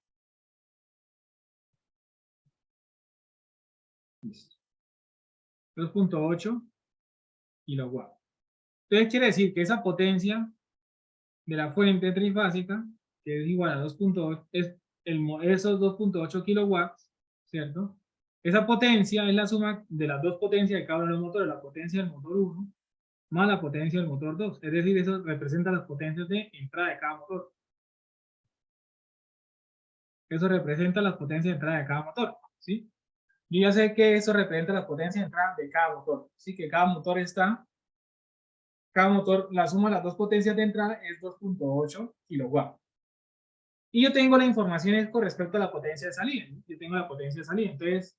2.8 kilowatts. Entonces quiere decir que esa potencia de la fuente trifásica, que es igual a 2.8, esos 2.8 kilowatts, ¿cierto? Esa potencia es la suma de las dos potencias de cada uno de los motores, la potencia del motor 1 más la potencia del motor 2. Es decir, eso representa las potencias de entrada de cada motor. Eso representa las potencias de entrada de cada motor, ¿sí? Yo ya sé que eso representa las potencias de entrada de cada motor. Así que cada motor, la suma de las dos potencias de entrada es 2.8 kilowatts. Y yo tengo la información con respecto a la potencia de salida, ¿no? Yo tengo la potencia de salida. Entonces,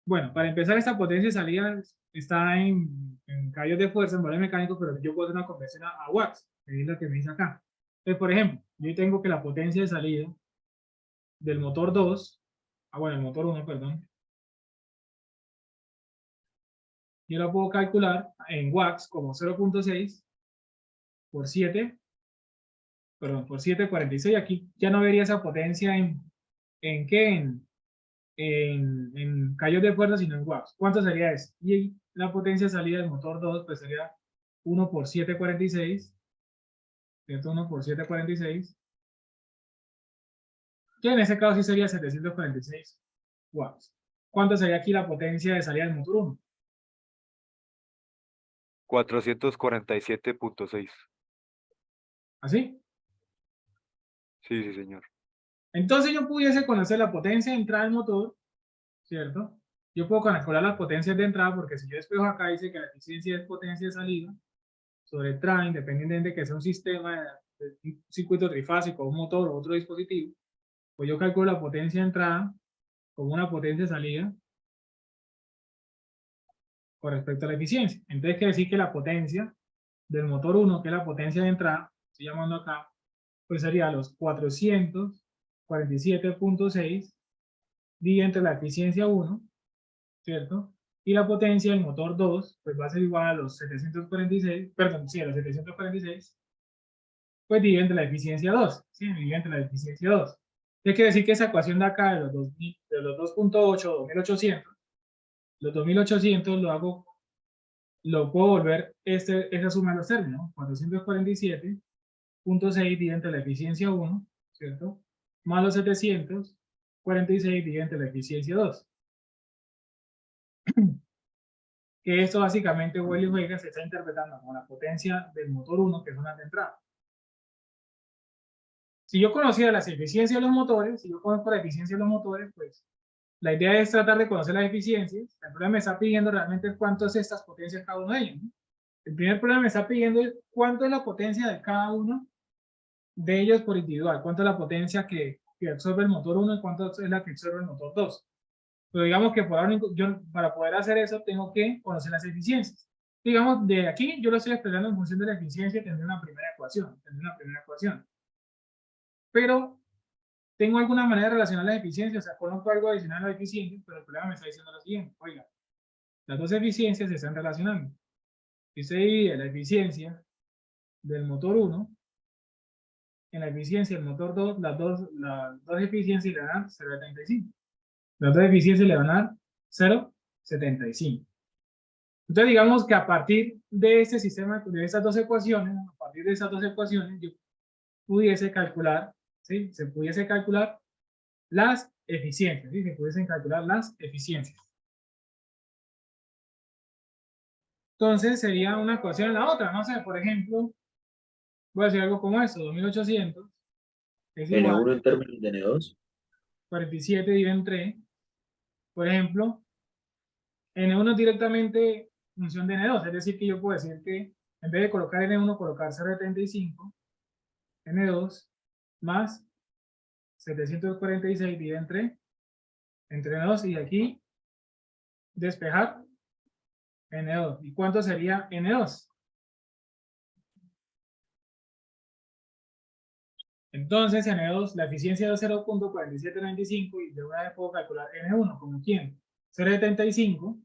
bueno, para empezar, esta potencia de salida está en caballos de fuerza, en valores mecánicos, pero yo puedo hacer una conversión a watts, que es lo que me dice acá. Entonces, por ejemplo, yo tengo que la potencia de salida del motor 2, bueno, el motor 1, perdón, yo la puedo calcular en watts como 0.6 por 7, perdón, por 7.46. Aquí ya no vería esa potencia ¿en qué? En caballos de fuerza, sino en watts. ¿Cuánto sería eso? Y la potencia de salida del motor 2 pues sería 1 por 7.46, ¿cierto? 1 por 7.46, que en ese caso sí sería 746 watts. ¿Cuánto sería aquí la potencia de salida del motor 1? 447.6. ¿Así? Sí, sí, señor. Entonces yo pudiese conocer la potencia de entrada del motor, ¿cierto? Yo puedo calcular las potencias de entrada porque si yo despejo acá dice que la eficiencia es potencia de salida sobre el TRA, independientemente de que sea un sistema de un circuito trifásico, un motor o otro dispositivo, pues yo calculo la potencia de entrada como una potencia de salida con respecto a la eficiencia. Entonces quiere decir que la potencia del motor 1, que es la potencia de entrada, estoy llamando acá, pues sería los 447.6 dividido entre la eficiencia 1, ¿cierto? Y la potencia del motor 2, pues va a ser igual a los 746, perdón, sí, a los 746, pues divide entre la eficiencia 2, ¿sí? Divide entre la eficiencia 2. ¿Qué quiere decir? Que esa ecuación de acá, de los 2.8, 2800, los 2800 lo puedo volver esa suma de los términos, 447.6 divide entre la eficiencia 1, ¿cierto? Más los 746 divide entre la eficiencia 2. Que esto básicamente huele y juega se está interpretando como la potencia del motor 1, que es una de entrada. Si yo conociera las eficiencias de los motores, si yo conozco la eficiencia de los motores, pues la idea es tratar de conocer las eficiencias. El problema me está pidiendo realmente cuánto es estas potencias cada uno de ellos, ¿no? El primer problema me está pidiendo cuánto es la potencia de cada uno de ellos por individual, cuánto es la potencia que absorbe el motor 1 y cuánto es la que absorbe el motor 2. Pero digamos que por ahora, yo para poder hacer eso tengo que conocer las eficiencias. Digamos, de aquí yo lo estoy expresando en función de la eficiencia, tendré una primera ecuación. Pero tengo alguna manera de relacionar las eficiencias, o sea, conozco algo adicional a la eficiencia, pero el problema me está diciendo lo siguiente: oiga, las dos eficiencias se están relacionando. Si se divide la eficiencia del motor 1 en la eficiencia del motor 2, las dos eficiencias le van a dar 0,75. Las dos eficiencias le van a dar 0,75. Entonces, digamos que a partir de este sistema, de estas dos ecuaciones, yo pudiese calcular, ¿sí? Se pudiese calcular las eficiencias, ¿sí? Se pudiesen calcular las eficiencias. Entonces, sería una ecuación en la otra. No sé, por ejemplo, voy a decir algo como esto: 2800 es igual N1 en términos de N2. 47 dividido en 3. Por ejemplo, N1 es directamente función de N2, es decir, que yo puedo decir que en vez de colocar N1, colocar 0,75, N2 más 746 dividido entre N2, y aquí despejar N2. ¿Y cuánto sería N2? Entonces, N2, la eficiencia es 0,4795 y de una vez puedo calcular N1, como quién, 0,75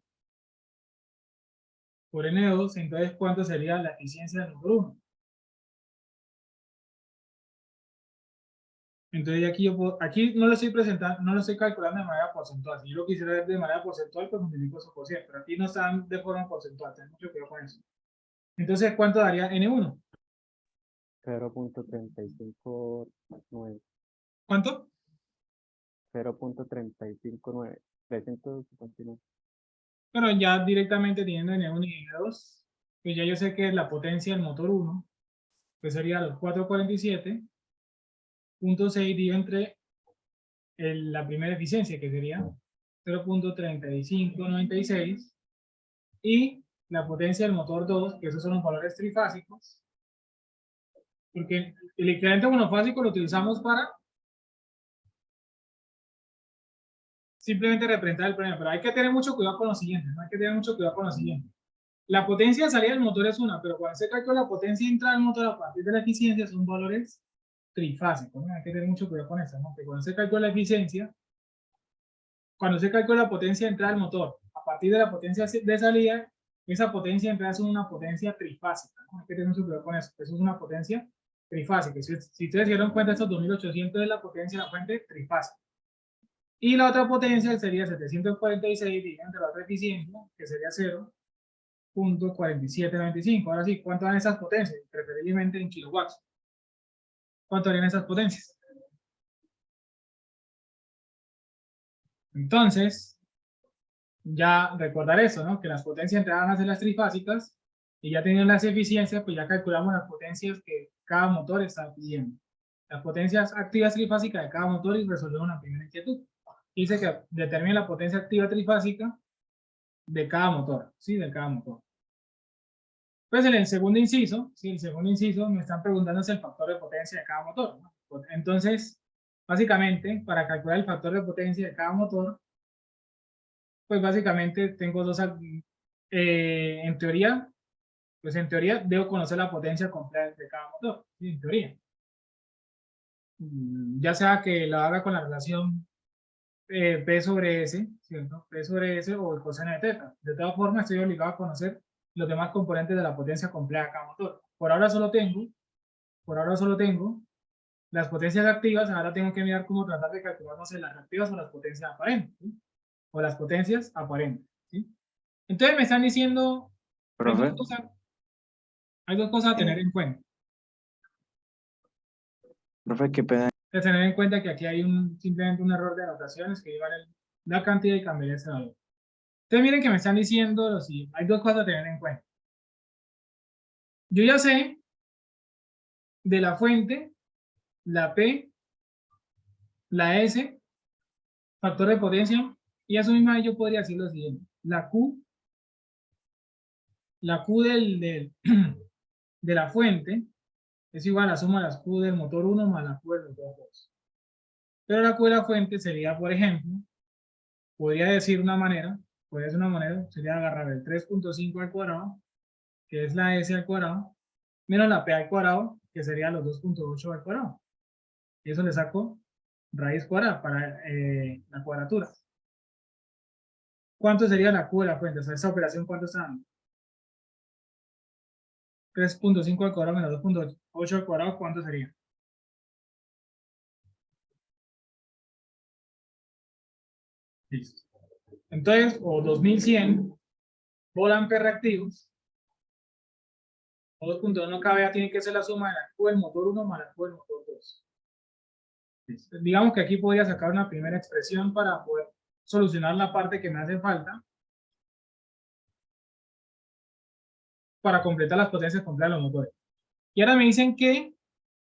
por N2, entonces ¿cuánto sería la eficiencia del motor 1? Entonces aquí aquí no lo estoy presentando, no lo estoy calculando de manera porcentual. Si yo lo quisiera ver de manera porcentual, pues multiplico eso por 100, pero aquí no están de forma porcentual, ten mucho cuidado con eso. Entonces, ¿cuánto daría N1? 0.359. ¿Cuánto? 0.359. 359. Pero ya directamente teniendo N1 y N2, pues ya yo sé que la potencia del motor 1, pues sería los 447.6 dividido entre la primera eficiencia, que sería 0.3596, y la potencia del motor 2, que esos son los valores trifásicos, porque el equivalente monofásico lo utilizamos para simplemente representar el problema, pero hay que tener mucho cuidado con lo siguiente, ¿no? Hay que tener mucho cuidado con lo siguiente. La potencia de salida del motor es una, pero cuando se calcula la potencia de entrada del motor a partir de la eficiencia son valores trifásicos, ¿no? Hay que tener mucho cuidado con eso, ¿no? Que cuando se calcula la eficiencia, cuando se calcula la potencia de entrada del motor a partir de la potencia de salida, esa potencia de entrada es una potencia trifásica, ¿no? Hay que tener mucho cuidado con eso. Eso es una potencia trifásica. Si ustedes se dieron cuenta, estos 2800 es la potencia de la fuente trifásica. Y la otra potencia sería 746 dividido entre la otra eficiencia, que sería 0.4795. Ahora sí, ¿cuánto dan esas potencias? Preferiblemente en kilowatts. ¿Cuánto harían esas potencias? Entonces, ya recordar eso, ¿no? Que las potencias entraban a ser las trifásicas y ya teniendo las eficiencias, pues ya calculamos las potencias que cada motor está pidiendo. Las potencias activas trifásicas de cada motor y resolvemos una primera inquietud. Dice que determina la potencia activa trifásica de cada motor, ¿sí? De cada motor. Pues en el segundo inciso, ¿sí? El segundo inciso me están preguntando si el factor de potencia de cada motor, ¿no? Entonces, básicamente, para calcular el factor de potencia de cada motor, pues básicamente tengo dos, en teoría, pues en teoría debo conocer la potencia completa de cada motor, ¿sí? En teoría. Ya sea que la haga con la relación P sobre S, ¿cierto? P sobre S o el coseno de teta. De todas formas, estoy obligado a conocer los demás componentes de la potencia completa de cada motor. Por ahora solo tengo las potencias activas. Ahora tengo que mirar cómo tratar de calcular, no sé, las reactivas o las potencias aparentes, ¿sí? O las potencias aparentes, ¿sí? Entonces me están diciendo, hay Profe, dos cosas a tener en cuenta. profe, qué pena. De tener en cuenta que aquí hay simplemente un error de anotaciones que llevan la cantidad y cambiar ese valor. Entonces miren que me están diciendo, hay dos cosas a tener en cuenta. Yo ya sé de la fuente, la P, la S, factor de potencia, y a su misma vez yo podría decir lo siguiente. La Q de la fuente es igual a la suma de las Q del motor 1 más la Q del motor 2. Pero la Q de la fuente sería, por ejemplo, podría decir una manera, sería agarrar el 3.5 al cuadrado, que es la S al cuadrado, menos la P al cuadrado, que sería los 2.8 al cuadrado. Y eso le saco raíz cuadrada para la cuadratura. ¿Cuánto sería la Q de la fuente? O sea, esa operación, ¿cuánto está dando? 3.5 al cuadrado menos 2.8 al cuadrado, ¿cuánto sería? Listo. Entonces, o 2100 volamperes reactivos, o 2.1 kVA tiene que ser la suma de la Q del motor 1 más la Q del motor 2. Listo. Digamos que aquí podría sacar una primera expresión para poder solucionar la parte que me hace falta para completar las potencias completas de los motores. Y ahora me dicen que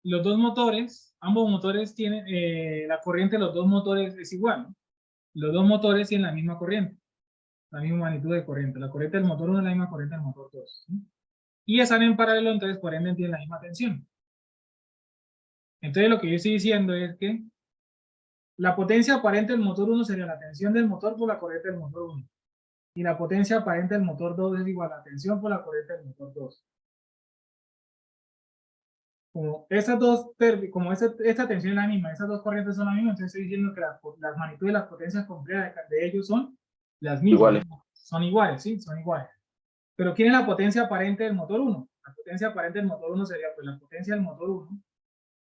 los dos motores, ambos motores tienen, la corriente de los dos motores es igual, ¿no? Los dos motores tienen la misma corriente, la misma magnitud de corriente. La corriente del motor 1 es la misma corriente del motor 2, ¿sí? Y están en paralelo, entonces por ende tienen la misma tensión. Entonces lo que yo estoy diciendo es que la potencia aparente del motor 1 sería la tensión del motor por la corriente del motor 1. Y la potencia aparente del motor 2 es igual a la tensión por la corriente del motor 2. Como esta tensión es la misma, esas dos corrientes son las mismas, entonces estoy diciendo que las magnitudes de las potencias completas de ellos son las mismas. Iguales. Son iguales, ¿sí? Son iguales. Pero ¿quién es la potencia aparente del motor 1? La potencia aparente del motor 1 sería pues la potencia del motor 1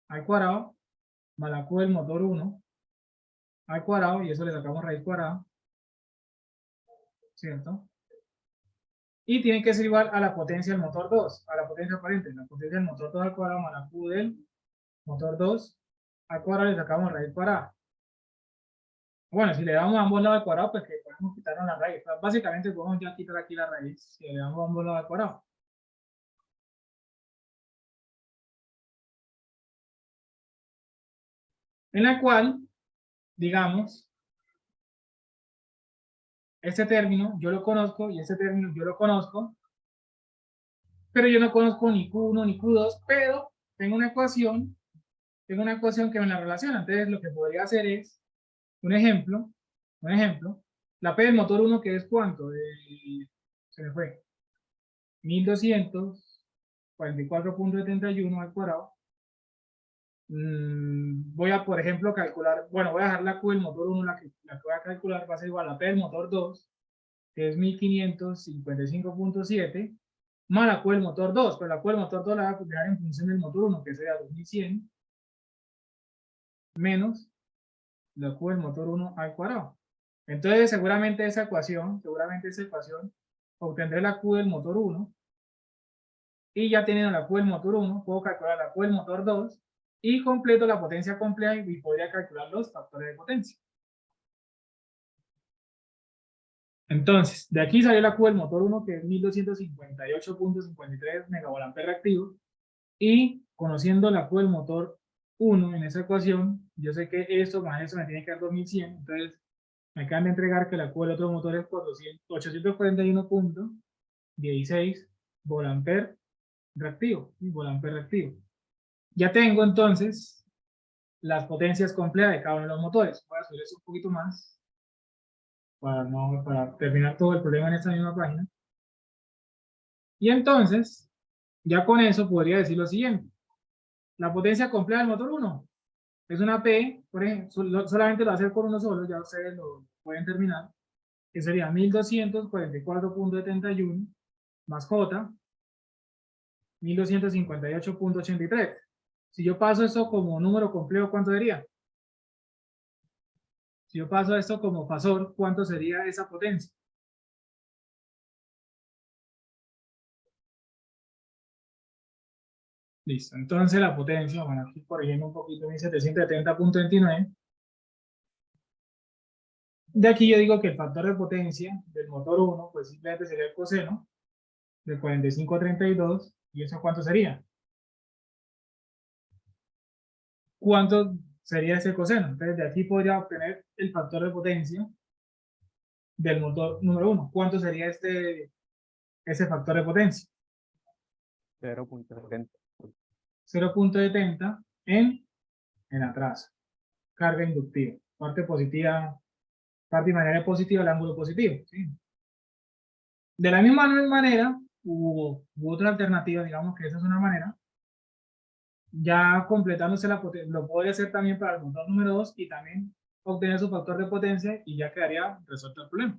al cuadrado más la Q del motor 1 al cuadrado, y eso le sacamos raíz cuadrada, ¿cierto? Y tiene que ser igual a la potencia del motor 2, a la potencia aparente. La potencia del motor 2 al cuadrado más la Q del motor 2 al cuadrado, le sacamos raíz cuadrada. Bueno, si le damos a ambos lados al cuadrado, pues que podemos quitarnos la raíz. Básicamente podemos ya quitar aquí la raíz si le damos a ambos lados al cuadrado. En la cual, digamos, este término yo lo conozco y este término yo lo conozco, pero yo no conozco ni Q1 ni Q2, pero tengo una ecuación que me la relaciona. Entonces lo que podría hacer es, un ejemplo, la P del motor 1, que es ¿cuánto? Se me fue, 1244.71 al cuadrado. Voy a, por ejemplo, calcular, bueno, voy a dejar la Q del motor 1, la que voy a calcular va a ser igual a la P del motor 2, que es 1555.7, más la Q del motor 2, pero la Q del motor 2 la voy a dejar en función del motor 1, que sería 2100, menos la Q del motor 1 al cuadrado. Entonces, seguramente esa ecuación, obtendré la Q del motor 1, y ya teniendo la Q del motor 1, puedo calcular la Q del motor 2, y completo la potencia completa y podría calcular los factores de potencia. Entonces, de aquí salió la Q del motor 1, que es 1258.53 megavoltampere reactivo, y conociendo la Q del motor 1 en esa ecuación, yo sé que esto más eso me tiene que dar 2100, entonces me acaban de entregar que la Q del otro motor es 841.16 volampere reactivo, Ya tengo entonces las potencias completas de cada uno de los motores. Voy a subir eso un poquito más para terminar todo el problema en esta misma página. Y entonces, ya con eso podría decir lo siguiente. La potencia completa del motor 1 Es una P, por ejemplo, solamente lo va a hacer con uno solo, ya ustedes lo pueden terminar, que sería 1244.71 más J, 1258.83. Si yo paso esto como número complejo, ¿cuánto sería? Si yo paso esto como fasor, ¿cuánto sería esa potencia? Listo, entonces la potencia, bueno, aquí corrigiendo un poquito, 1770.29. De aquí yo digo que el factor de potencia del motor 1, pues simplemente sería el coseno de 45.32, ¿y eso cuánto sería? ¿Cuánto sería ese coseno? Entonces de aquí podría obtener el factor de potencia del motor número 1. ¿Cuánto sería ese factor de potencia? 0.70. 0.70 en atraso. Carga inductiva. Parte positiva, parte imaginaria positiva, el ángulo positivo. ¿Sí? De la misma manera, hubo otra alternativa, digamos que esa es una manera, ya completándose la potencia, lo podría hacer también para el motor número 2 y también obtener su factor de potencia y ya quedaría resuelto el problema.